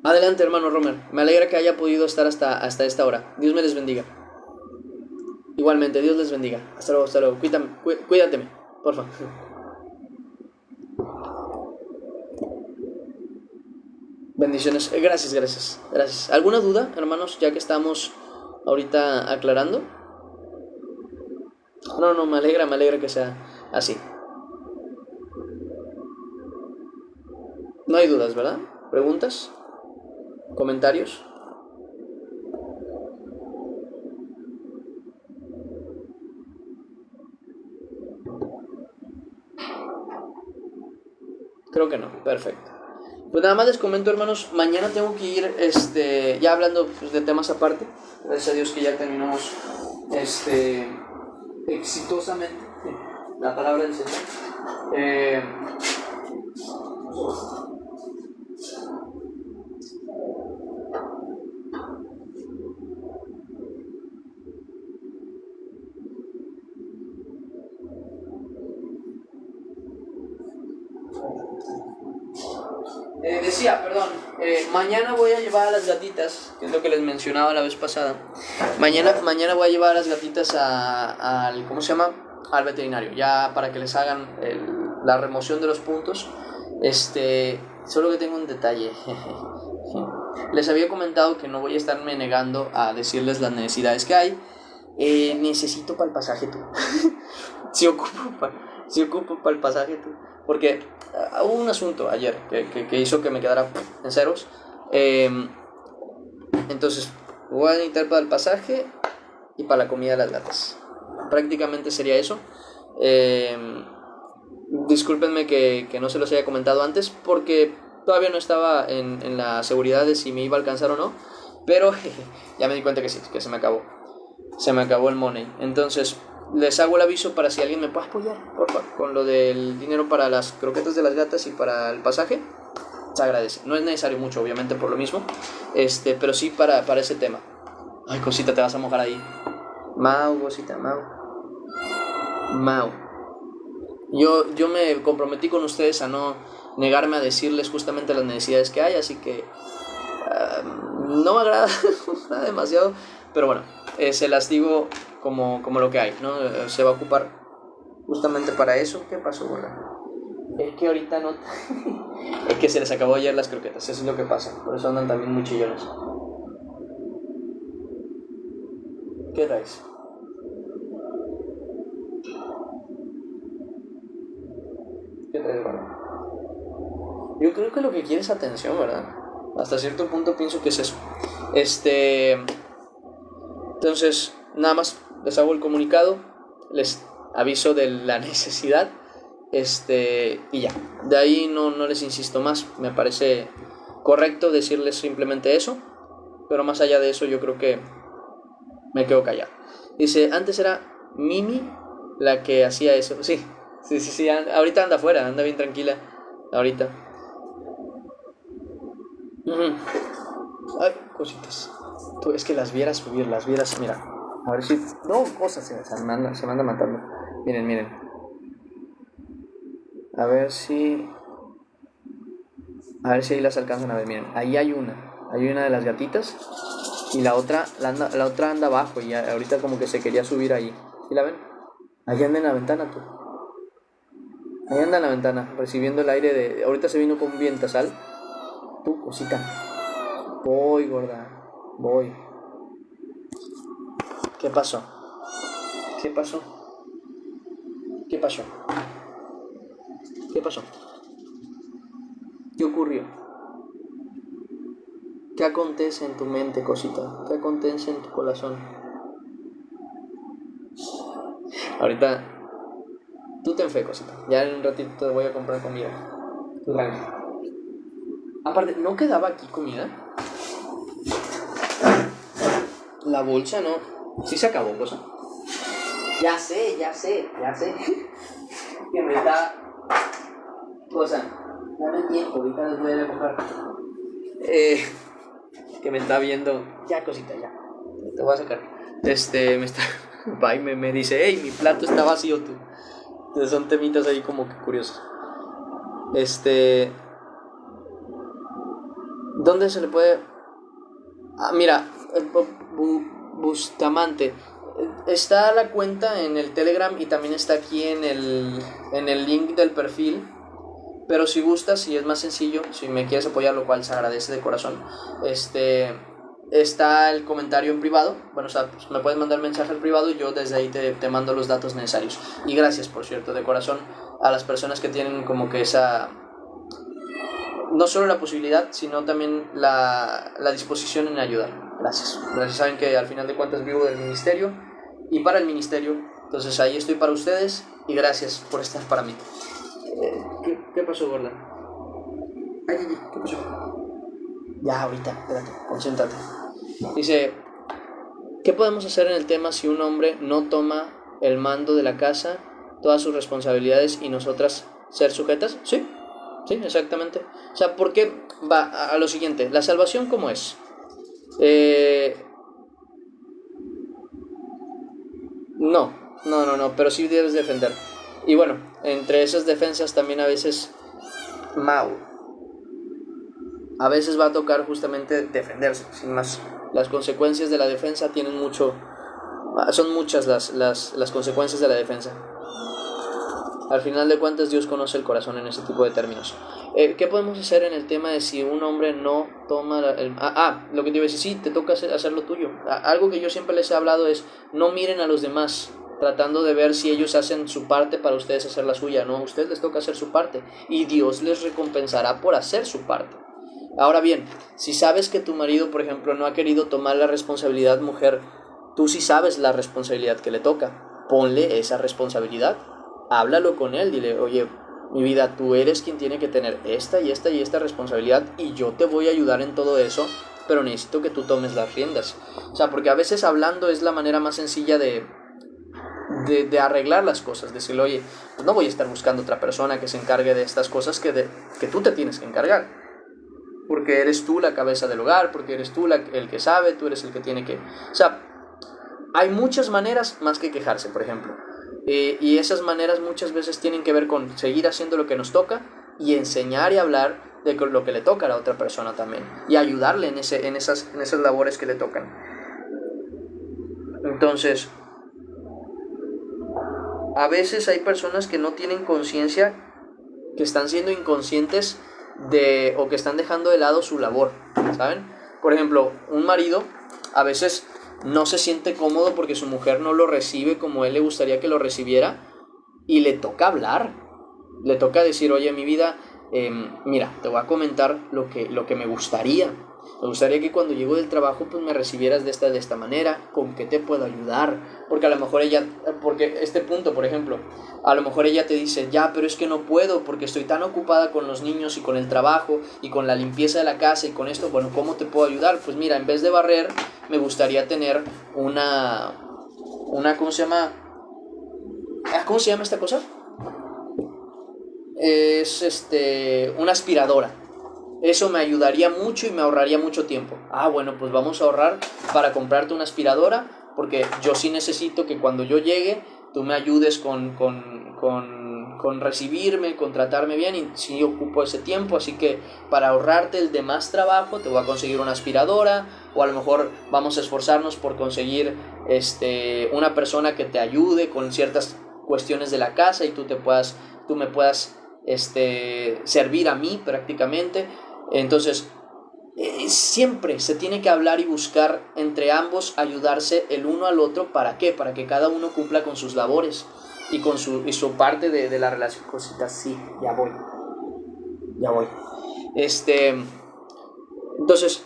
Adelante, hermano Romer. Me alegra que haya podido estar hasta esta hora. Dios me les bendiga. Igualmente, Dios les bendiga. Hasta luego. Cuídateme, por favor. Bendiciones. Gracias. ¿Alguna duda, hermanos, ya que estamos ahorita aclarando? No, me alegra que sea así. No hay dudas, ¿verdad? ¿Preguntas? ¿Comentarios? Creo que no, perfecto. Pues nada más les comento, hermanos, mañana tengo que ir, ya hablando pues, de temas aparte. Gracias a Dios que ya terminamos, exitosamente la palabra del Señor. Mañana voy a llevar a las gatitas, que es lo que les mencionaba la vez pasada. Mañana voy a llevar a las gatitas al ¿cómo se llama? Al veterinario, ya para que les hagan la remoción de los puntos. Solo que tengo un detalle. Les había comentado que no voy a estarme negando a decirles las necesidades que hay. Necesito para el pasaje tú. Si ocupo para el pasaje tú. Porque hubo un asunto ayer que hizo que me quedara en ceros. Entonces voy a necesitar para el pasaje y para la comida de las gatas. Prácticamente sería eso. Discúlpenme que no se los haya comentado antes, porque todavía no estaba en la seguridad de si me iba a alcanzar o no. Pero ya me di cuenta que sí, que se me acabó el money. Entonces les hago el aviso para si alguien me puede apoyar, por favor, con lo del dinero para las croquetas de las gatas y para el pasaje. Se agradece. No es necesario mucho, obviamente, por lo mismo. Pero sí para ese tema. Ay, cosita, te vas a mojar ahí. Mau, cosita, Mau. Yo me comprometí con ustedes a no negarme a decirles justamente las necesidades que hay, así que no me agrada demasiado, pero bueno, se las digo como lo que hay, ¿no? Se va a ocupar justamente para eso. ¿Qué pasó, gorda? Es que ahorita no... Es que se les acabó ayer las croquetas, eso es lo que pasa, por eso andan también muy chillones. ¿Qué traes? ¿Qué traes, verdad? Yo creo que lo que quiere es atención, ¿verdad? Hasta cierto punto pienso que es eso. Entonces, nada más les hago el comunicado, les aviso de la necesidad, y ya. De ahí no les insisto más. Me parece correcto decirles simplemente eso, pero más allá de eso yo creo que me quedo callado. Dice, antes era Mimi la que hacía eso. Sí, ahorita anda afuera, anda bien tranquila. Ahorita. Ay, cositas. Tú, es que las vieras subir, mira. A ver si... No, cosas se me anda matando. Miren. A ver si ahí las alcanzan a ver. Miren, ahí hay una de las gatitas. Y la otra anda abajo. Y ahorita como que se quería subir ahí. ¿Sí la ven? Ahí anda en la ventana, tú. Ahí anda en la ventana, recibiendo el aire de... Ahorita se vino con un vientasal. Tú, cosita. Voy, gorda. Voy. ¿Qué pasó? ¿Qué pasó? ¿Qué ocurrió? ¿Qué acontece en tu mente, cosita? ¿Qué acontece en tu corazón? Ahorita, tú ten fe, cosita. Ya en un ratito te voy a comprar comida. Tú tranquilo. Aparte, ¿no quedaba aquí comida? La bolsa no. Sí se acabó, cosa. Ya sé. Que me está... Cosa. Dame tiempo, ahorita les voy a comprar. Que me está viendo. Ya, cosita, ya. Te voy a sacar. Me está... Va y me dice, hey, mi plato está vacío, tú. Entonces son temitas ahí como que curiosos. ¿Dónde se le puede...? Ah, mira, Bustamante. Está la cuenta en el Telegram y también está aquí en el link del perfil. Pero si gustas, si es más sencillo, si me quieres apoyar, lo cual se agradece de corazón, está el comentario en privado. Bueno, o sea, pues me puedes mandar mensaje al privado y yo desde ahí te mando los datos necesarios. Y gracias, por cierto, de corazón, a las personas que tienen como que esa... No solo la posibilidad, sino también la disposición en ayudar. Gracias. Saben que al final de cuentas vivo del ministerio y para el ministerio. Entonces ahí estoy para ustedes y gracias por estar para mí. ¿Qué pasó, gorda? Ay, ¿qué pasó? Ya, ahorita, espérate, concéntrate. Dice, ¿qué podemos hacer en el tema si un hombre no toma el mando de la casa, todas sus responsabilidades y nosotras ser sujetas? Sí, exactamente. O sea, ¿por qué? Va a lo siguiente, ¿la salvación cómo es? No, pero sí debes defender. Y bueno, entre esas defensas también a veces va a tocar justamente defenderse, sin más. Las consecuencias de la defensa son muchas las consecuencias de la defensa. Al final de cuentas, Dios conoce el corazón en ese tipo de términos. ¿Qué podemos hacer en el tema de si un hombre no toma lo que te iba a decir, sí, te toca hacer lo tuyo. Algo que yo siempre les he hablado es, no miren a los demás tratando de ver si ellos hacen su parte para ustedes hacer la suya. No, a ustedes les toca hacer su parte y Dios les recompensará por hacer su parte. Ahora bien, si sabes que tu marido, por ejemplo, no ha querido tomar la responsabilidad, mujer, tú sí sabes la responsabilidad que le toca. Ponle esa responsabilidad. Háblalo con él, dile, oye, mi vida, tú eres quien tiene que tener esta y esta responsabilidad y yo te voy a ayudar en todo eso, pero necesito que tú tomes las riendas. O sea, porque a veces hablando es la manera más sencilla de arreglar las cosas, decirle, oye, pues no voy a estar buscando otra persona que se encargue de estas cosas que tú te tienes que encargar, porque eres tú la cabeza del hogar, porque eres tú el que sabe, tú eres el que tiene que... O sea, hay muchas maneras más que quejarse, por ejemplo. Y esas maneras muchas veces tienen que ver con seguir haciendo lo que nos toca y enseñar y hablar de lo que le toca a la otra persona también y ayudarle en esas labores que le tocan. Entonces, a veces hay personas que no tienen conciencia, que están siendo inconscientes o que están dejando de lado su labor, ¿saben? Por ejemplo, un marido a veces no se siente cómodo porque su mujer no lo recibe como él le gustaría que lo recibiera, y le toca hablar, le toca decir, oye, mi vida, mira, te voy a comentar lo que me gustaría. Me gustaría que cuando llego del trabajo pues me recibieras de esta manera, ¿con qué te puedo ayudar? Porque a lo mejor porque este punto, por ejemplo, a lo mejor ella te dice, ya, pero es que no puedo porque estoy tan ocupada con los niños y con el trabajo y con la limpieza de la casa y con esto, bueno, ¿cómo te puedo ayudar? Pues mira, en vez de barrer, me gustaría tener ¿cómo se llama? ¿Cómo se llama esta cosa? Es una aspiradora. Eso me ayudaría mucho y me ahorraría mucho tiempo. Bueno, pues vamos a ahorrar para comprarte una aspiradora, porque yo sí necesito que cuando yo llegue tú me ayudes con recibirme, con tratarme bien, y sí ocupo ese tiempo, así que para ahorrarte el demás trabajo te voy a conseguir una aspiradora, o a lo mejor vamos a esforzarnos por conseguir una persona que te ayude con ciertas cuestiones de la casa y tú me puedas servir a mí prácticamente. Entonces, siempre se tiene que hablar y buscar entre ambos, ayudarse el uno al otro. ¿Para qué? Para que cada uno cumpla con sus labores y con su parte de la relación. Cositas, sí, ya voy. Entonces,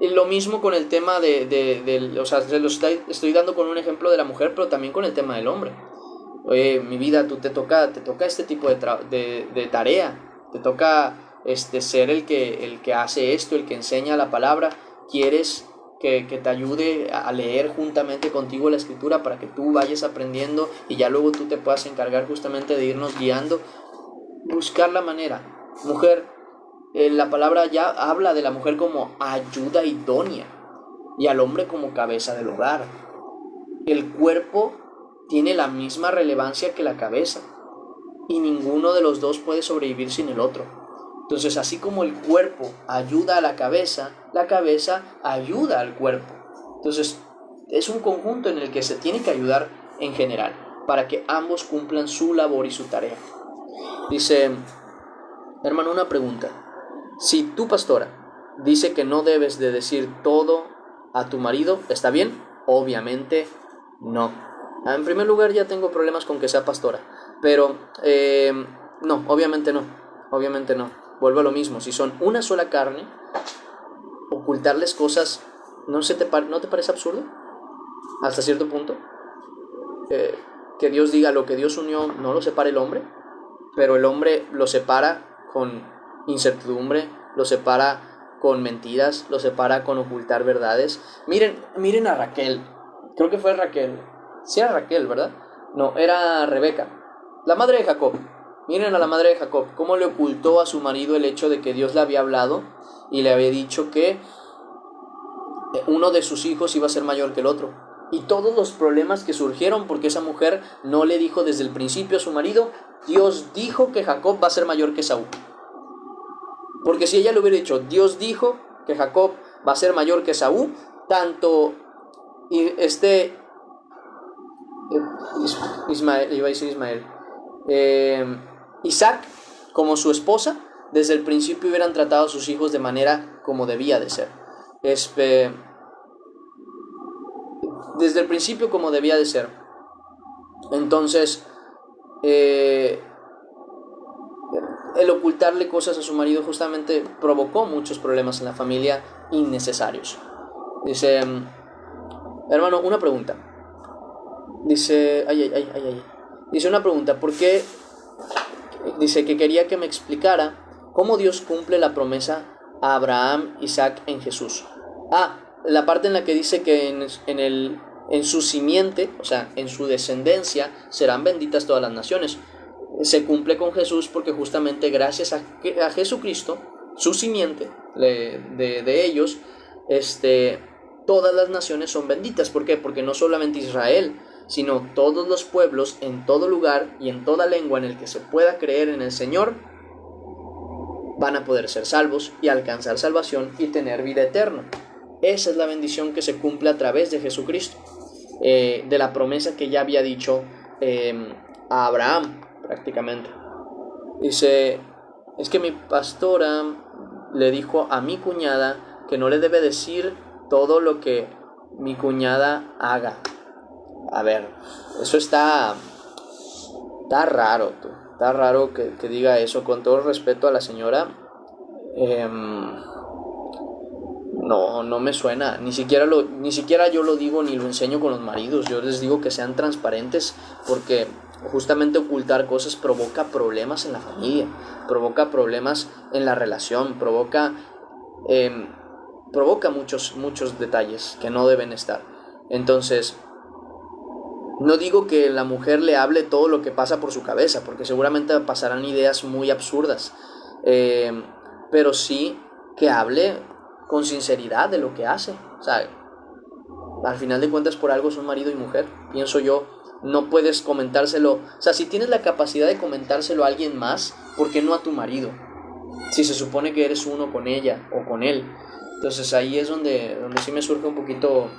lo mismo con el tema o sea, se lo estoy dando con un ejemplo de la mujer, pero también con el tema del hombre. Oye, mi vida, te toca este tipo de tarea, te toca ser el que hace esto, el que enseña la palabra. ¿Quieres que te ayude a leer juntamente contigo la escritura para que tú vayas aprendiendo y ya luego tú te puedas encargar justamente de irnos guiando? Buscar la manera. Mujer, la palabra ya habla de la mujer como ayuda idónea y al hombre como cabeza del hogar. El cuerpo tiene la misma relevancia que la cabeza y ninguno de los dos puede sobrevivir sin el otro. Entonces, así como el cuerpo ayuda a la cabeza ayuda al cuerpo. Entonces, es un conjunto en el que se tiene que ayudar en general para que ambos cumplan su labor y su tarea. Dice, hermano, una pregunta. Si tu pastora dice que no debes de decir todo a tu marido, ¿está bien? Obviamente no. En primer lugar, ya tengo problemas con que sea pastora, pero no, obviamente no. Vuelvo a lo mismo. Si son una sola carne, ocultarles cosas, ¿no te parece absurdo? Hasta cierto punto. Que Dios diga, lo que Dios unió no lo separa el hombre, pero el hombre lo separa con incertidumbre, lo separa con mentiras, lo separa con ocultar verdades. Miren a Raquel. Creo que fue Raquel. Sí era Raquel, ¿verdad? No, era Rebeca, la madre de Jacob. Miren a la madre de Jacob, cómo le ocultó a su marido el hecho de que Dios le había hablado y le había dicho que uno de sus hijos iba a ser mayor que el otro. Y todos los problemas que surgieron porque esa mujer no le dijo desde el principio a su marido, Dios dijo que Jacob va a ser mayor que Esaú. Porque si ella le hubiera dicho, Dios dijo que Jacob va a ser mayor que Esaú, tanto Isaac como su esposa desde el principio hubieran tratado a sus hijos de manera como debía de ser. Desde el principio como debía de ser. Entonces, el ocultarle cosas a su marido justamente provocó muchos problemas en la familia innecesarios. Dice, hermano, una pregunta. Dice, dice una pregunta, ¿por qué? Dice que quería que me explicara cómo Dios cumple la promesa a Abraham, Isaac en Jesús. La parte en la que dice que en su simiente, o sea, en su descendencia, serán benditas todas las naciones. Se cumple con Jesús porque justamente gracias a Jesucristo, su simiente, de ellos, todas las naciones son benditas. ¿Por qué? Porque no solamente Israel, sino todos los pueblos en todo lugar y en toda lengua en el que se pueda creer en el Señor van a poder ser salvos y alcanzar salvación y tener vida eterna. Esa es la bendición que se cumple a través de Jesucristo, de la promesa que ya había dicho a Abraham prácticamente. Dice, es que mi pastora le dijo a mi cuñada que no le debe decir todo lo que mi cuñada haga. A ver, eso está raro, tú. Está raro que diga eso, con todo el respeto a la señora. No me suena, ni siquiera yo lo digo ni lo enseño con los maridos. Yo les digo que sean transparentes, porque justamente ocultar cosas provoca problemas en la familia, provoca problemas en la relación, provoca muchos detalles que no deben estar. Entonces, no digo que la mujer le hable todo lo que pasa por su cabeza, porque seguramente pasarán ideas muy absurdas, pero sí que hable con sinceridad de lo que hace. O sea, al final de cuentas, por algo son marido y mujer, pienso yo. No puedes comentárselo, o sea, si tienes la capacidad de comentárselo a alguien más, ¿por qué no a tu marido? Si se supone que eres uno con ella o con él. Entonces ahí es donde sí me surge un poquito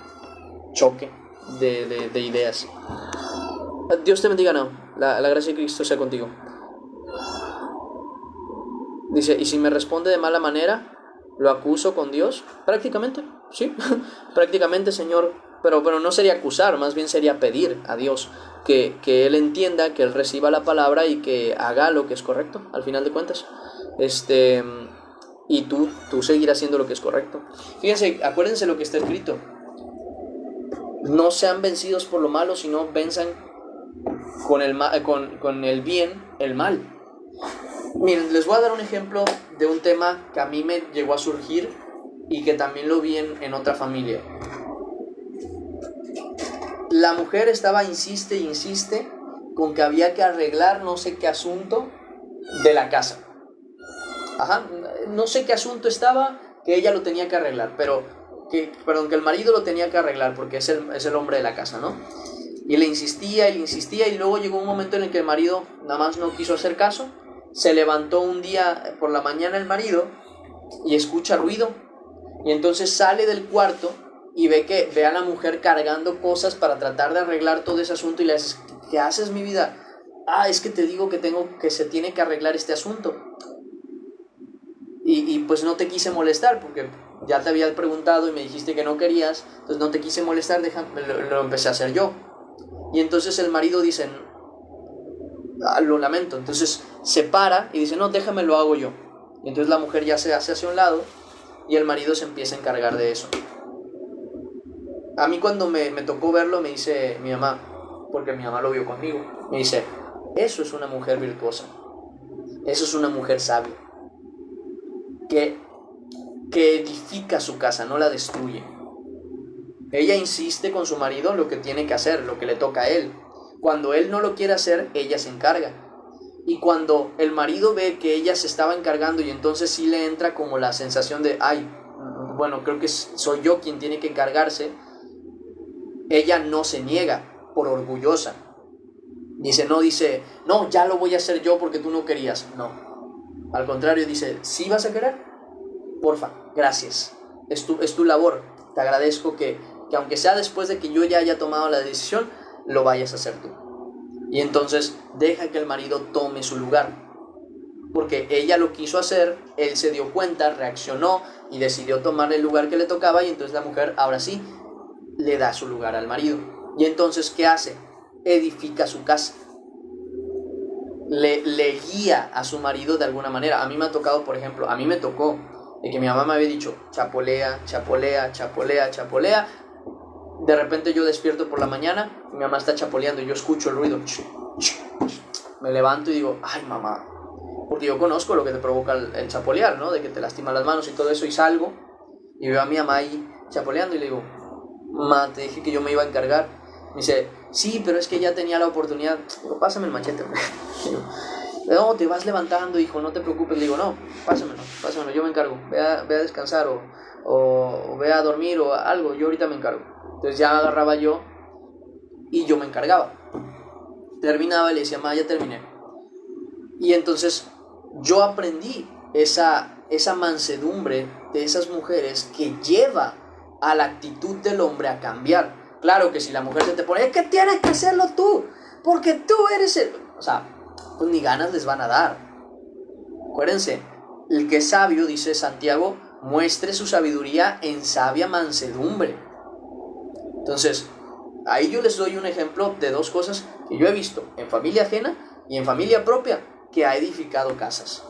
choque de ideas. Dios te bendiga, no. La gracia de Cristo sea contigo. Dice, ¿y si me responde de mala manera, lo acuso con Dios? Prácticamente, sí. Prácticamente, Señor. Pero no sería acusar, más bien sería pedir a Dios que Él entienda, que Él reciba la palabra y que haga lo que es correcto, al final de cuentas. Y tú seguirás haciendo lo que es correcto. Fíjense, acuérdense lo que está escrito. No sean vencidos por lo malo, sino venzan con el bien el mal. Miren, les voy a dar un ejemplo de un tema que a mí me llegó a surgir y que también lo vi en otra familia. La mujer insiste con que había que arreglar no sé qué asunto de la casa. No sé qué asunto estaba, que ella lo tenía que arreglar, que el marido lo tenía que arreglar porque es el hombre de la casa, ¿no? Y le insistía y luego llegó un momento en el que el marido nada más no quiso hacer caso. Se levantó un día por la mañana el marido y escucha ruido, y entonces sale del cuarto y ve a la mujer cargando cosas para tratar de arreglar todo ese asunto, y le dice, ¿qué haces, mi vida? Es que te digo que se tiene que arreglar este asunto. Y pues no te quise molestar porque ya te había preguntado y me dijiste que no querías, entonces no te quise molestar, lo empecé a hacer yo. Y entonces el marido dice, lo lamento. Entonces se para y dice, no, déjame, lo hago yo. Y entonces la mujer ya se hace hacia un lado y el marido se empieza a encargar de eso. A mí cuando me tocó verlo, me dice mi mamá, porque mi mamá lo vio conmigo, me dice, eso es una mujer virtuosa, eso es una mujer sabia, que edifica su casa, no la destruye. Ella insiste con su marido lo que tiene que hacer, lo que le toca a él. Cuando él no lo quiere hacer, ella se encarga. Y cuando el marido ve que ella se estaba encargando, y entonces sí le entra como la sensación de, bueno, creo que soy yo quien tiene que encargarse, ella no se niega por orgullosa. Dice, no, ya lo voy a hacer yo porque tú no querías. No. Al contrario, dice, ¿sí vas a querer? Porfa, gracias. Es tu labor. Te agradezco que aunque sea después de que yo ya haya tomado la decisión, lo vayas a hacer tú. Y entonces deja que el marido tome su lugar. Porque ella lo quiso hacer, él se dio cuenta, reaccionó y decidió tomar el lugar que le tocaba, y entonces la mujer ahora sí le da su lugar al marido. Y entonces, ¿qué hace? Edifica su casa. Le guía a su marido de alguna manera. A mí me ha tocado, por ejemplo, de que mi mamá me había dicho, chapolea. De repente yo despierto por la mañana, mi mamá está chapoleando y yo escucho el ruido. Me levanto y digo, ay, mamá. Porque yo conozco lo que te provoca el chapolear, ¿no? De que te lastima las manos y todo eso, y salgo y veo a mi mamá ahí chapoleando y le digo, mamá, te dije que yo me iba a encargar. Me dice, sí, pero es que ya tenía la oportunidad. Digo, pásame el machete. Digo, no, te vas levantando, hijo, no te preocupes. Le digo, no, pásamelo, yo me encargo. Ve a descansar o ve a dormir o algo, yo ahorita me encargo. Entonces ya agarraba yo y yo me encargaba. Terminaba y le decía, mamá, ya terminé. Y entonces yo aprendí esa mansedumbre de esas mujeres que lleva a la actitud del hombre a cambiar. Claro que si la mujer se te pone, es que tienes que hacerlo tú, porque tú eres el... O sea, pues ni ganas les van a dar. Acuérdense, el que es sabio, dice Santiago, muestre su sabiduría en sabia mansedumbre. Entonces, ahí yo les doy un ejemplo de dos cosas que yo he visto en familia ajena y en familia propia, que ha edificado casas.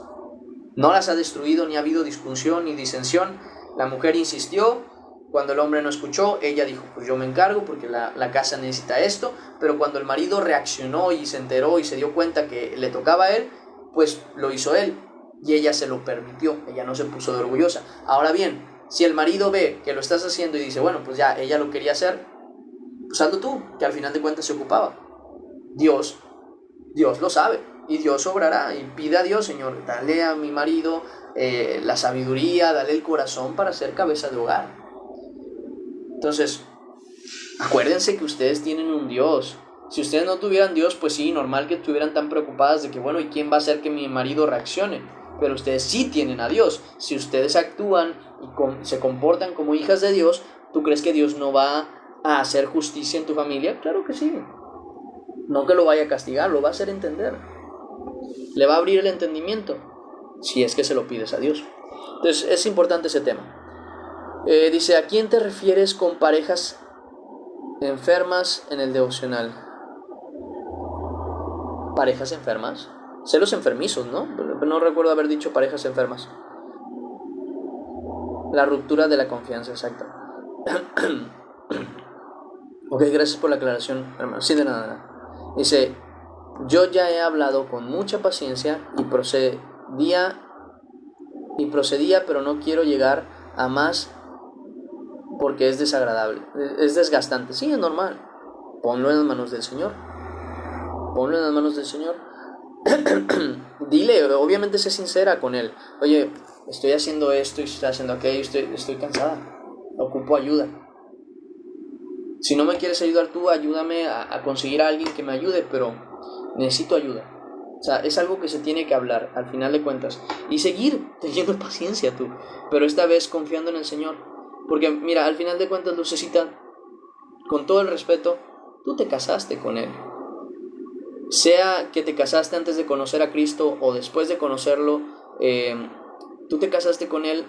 No las ha destruido, ni ha habido discusión ni disensión. La mujer insistió, cuando el hombre no escuchó, ella dijo, pues yo me encargo porque la casa necesita esto. Pero cuando el marido reaccionó y se enteró y se dio cuenta que le tocaba a él, pues lo hizo él y ella se lo permitió, ella no se puso de orgullosa. Ahora bien, si el marido ve que lo estás haciendo y dice, bueno, pues ya ella lo quería hacer, pues hazlo tú, que al final de cuentas se ocupaba. Dios lo sabe y Dios obrará. Y pide a Dios, Señor, dale a mi marido la sabiduría, dale el corazón para ser cabeza de hogar. Entonces, acuérdense que ustedes tienen un Dios. Si ustedes no tuvieran Dios, pues sí, normal que estuvieran tan preocupadas de que, bueno, ¿y quién va a hacer que mi marido reaccione? Pero ustedes sí tienen a Dios. Si ustedes actúan y se comportan como hijas de Dios, ¿tú crees que Dios no va a hacer justicia en tu familia? Claro que sí. No que lo vaya a castigar, lo va a hacer entender. Le va a abrir el entendimiento, si es que se lo pides a Dios. Entonces, es importante ese tema. Dice, ¿a quién te refieres con parejas enfermas en el devocional? ¿Parejas enfermas? Celos enfermizos, ¿no? No recuerdo haber dicho parejas enfermas. La ruptura de la confianza, exacto. Ok, gracias por la aclaración, hermano. Sí, de nada. Dice, yo ya he hablado con mucha paciencia y procedía, pero no quiero llegar a más porque es desagradable, es desgastante. Sí, es normal. Ponlo en las manos del Señor. Ponlo en las manos del Señor. Dile, obviamente sé sincera con Él. Oye, estoy haciendo esto y estoy haciendo aquello, estoy cansada. Ocupo ayuda. Si no me quieres ayudar tú, ayúdame a conseguir a alguien que me ayude, pero necesito ayuda. O sea, es algo que se tiene que hablar, al final de cuentas. Y seguir teniendo paciencia tú, pero esta vez confiando en el Señor. Porque, mira, al final de cuentas, Lucecita, con todo el respeto, tú te casaste con Él. Sea que te casaste antes de conocer a Cristo o después de conocerlo, tú te casaste con Él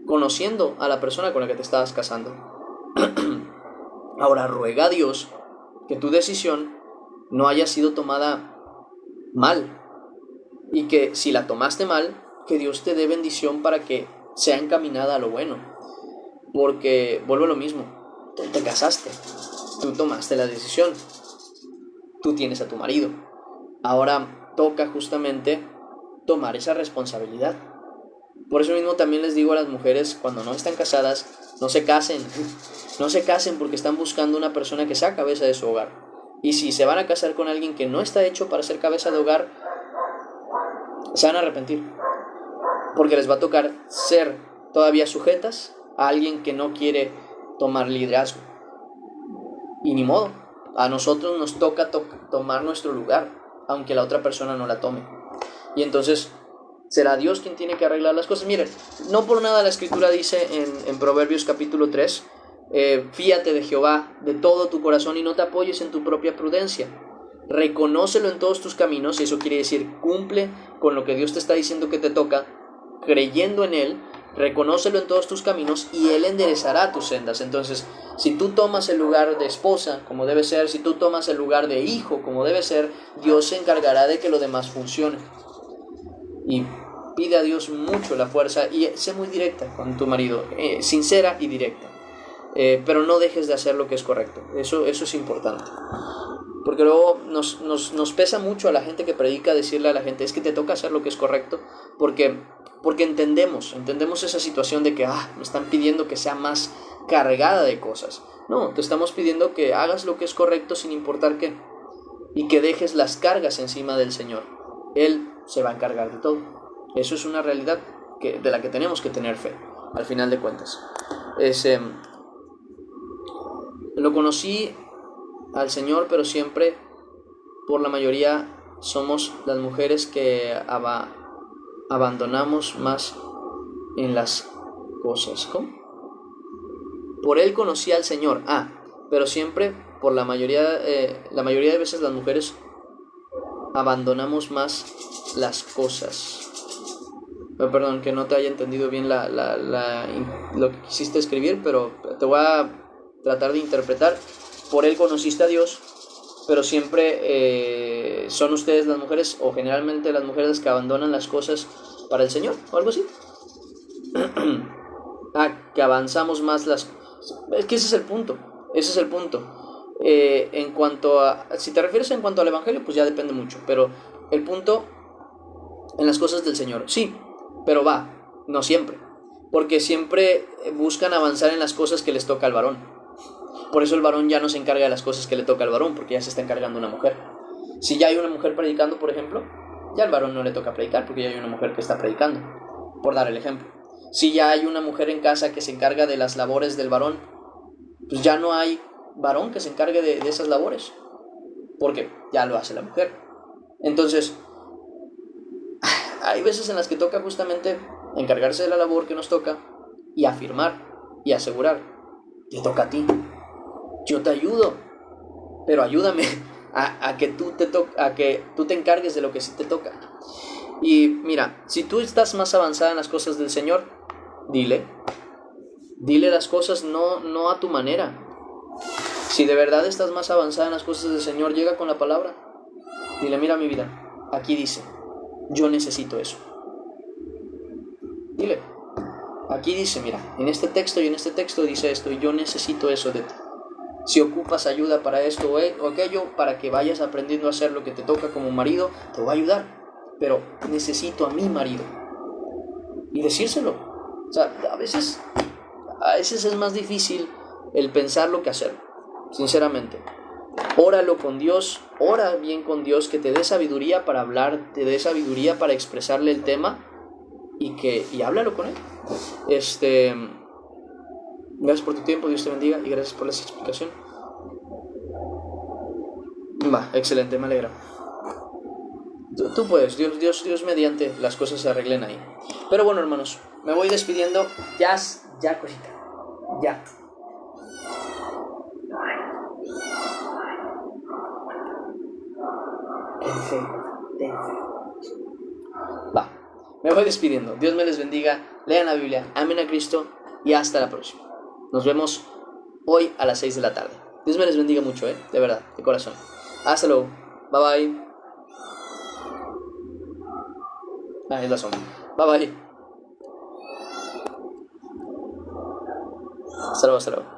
conociendo a la persona con la que te estabas casando. Ahora ruega a Dios que tu decisión no haya sido tomada mal y que si la tomaste mal, que Dios te dé bendición para que sea encaminada a lo bueno. Porque, vuelvo a lo mismo, tú te casaste, tú tomaste la decisión, tú tienes a tu marido. Ahora toca justamente tomar esa responsabilidad. Por eso mismo también les digo a las mujeres, cuando no están casadas, no se casen. No se casen porque están buscando una persona que sea cabeza de su hogar. Y si se van a casar con alguien que no está hecho para ser cabeza de hogar, se van a arrepentir. Porque les va a tocar ser todavía sujetas a alguien que no quiere tomar liderazgo. Y ni modo, a nosotros nos toca tomar nuestro lugar, aunque la otra persona no la tome. Y entonces será Dios quien tiene que arreglar las cosas. Miren, no por nada la Escritura dice en Proverbios capítulo 3, fíate de Jehová de todo tu corazón y no te apoyes en tu propia prudencia. Reconócelo en todos tus caminos, y eso quiere decir cumple con lo que Dios te está diciendo que te toca, creyendo en Él. Reconócelo en todos tus caminos y Él enderezará tus sendas. Entonces, si tú tomas el lugar de esposa como debe ser, si tú tomas el lugar de hijo como debe ser, Dios se encargará de que lo demás funcione. Y pide a Dios mucho la fuerza y sé muy directa con tu marido, sincera y directa. Pero no dejes de hacer lo que es correcto. Eso es importante. Porque luego nos pesa mucho a la gente que predica decirle a la gente, es que te toca hacer lo que es correcto, porque entendemos esa situación de que me están pidiendo que sea más cargada de cosas. No, te estamos pidiendo que hagas lo que es correcto sin importar qué, y que dejes las cargas encima del Señor. Él se va a encargar de todo. Eso es una realidad de la que tenemos que tener fe, al final de cuentas. Lo conocí al Señor, pero siempre, por la mayoría, somos las mujeres que abandonamos más en las cosas. ¿Cómo? Por Él conocí al Señor. Pero siempre, por la mayoría de veces, las mujeres abandonamos más las cosas. Perdón, que no te haya entendido bien lo que quisiste escribir, pero te voy a tratar de interpretar. Por él conociste a Dios, pero siempre son ustedes las mujeres, o generalmente las mujeres, que abandonan las cosas para el Señor, o algo así. Que avanzamos más las... Es que ese es el punto, en cuanto a... Si te refieres en cuanto al Evangelio, pues ya depende mucho, pero el punto en las cosas del Señor, sí, pero no siempre, porque siempre buscan avanzar en las cosas que les toca al varón. Por eso el varón ya no se encarga de las cosas que le toca al varón, porque ya se está encargando una mujer. Si ya hay una mujer predicando, por ejemplo, ya al varón no le toca predicar, porque ya hay una mujer que está predicando, por dar el ejemplo. Si ya hay una mujer en casa que se encarga de las labores del varón, pues ya no hay varón que se encargue de esas labores, porque ya lo hace la mujer. Entonces, hay veces en las que toca justamente encargarse de la labor que nos toca y afirmar y asegurar: te toca a ti, yo te ayudo, pero ayúdame a que tú te encargues de lo que sí te toca. Y mira, si tú estás más avanzada en las cosas del Señor, dile las cosas, no a tu manera. Si de verdad estás más avanzada en las cosas del Señor, llega con la palabra. Dile: mira mi vida, aquí dice, yo necesito eso. Dile, aquí dice, mira, en este texto y en este texto dice esto, y yo necesito eso de ti. Si ocupas ayuda para esto o aquello, para que vayas aprendiendo a hacer lo que te toca como marido, te voy a ayudar, pero necesito a mi marido. Y decírselo. O sea, a veces es más difícil el pensarlo que hacerlo, sinceramente. Óralo con Dios, ora bien con Dios, que te dé sabiduría para hablar, te dé sabiduría para expresarle el tema, y háblalo con él. Gracias por tu tiempo, Dios te bendiga, y gracias por la explicación. Excelente, me alegra. Tú puedes, Dios mediante las cosas se arreglen ahí. Pero bueno, hermanos, me voy despidiendo. Ya cosita, ya. Me voy despidiendo. Dios me les bendiga. Lean la Biblia, amen a Cristo, y hasta la próxima. Nos vemos hoy a las 6 de la tarde. Dios me les bendiga mucho, de verdad, de corazón. Hasta luego. Bye bye. Es la sombra. Bye bye. Hasta luego.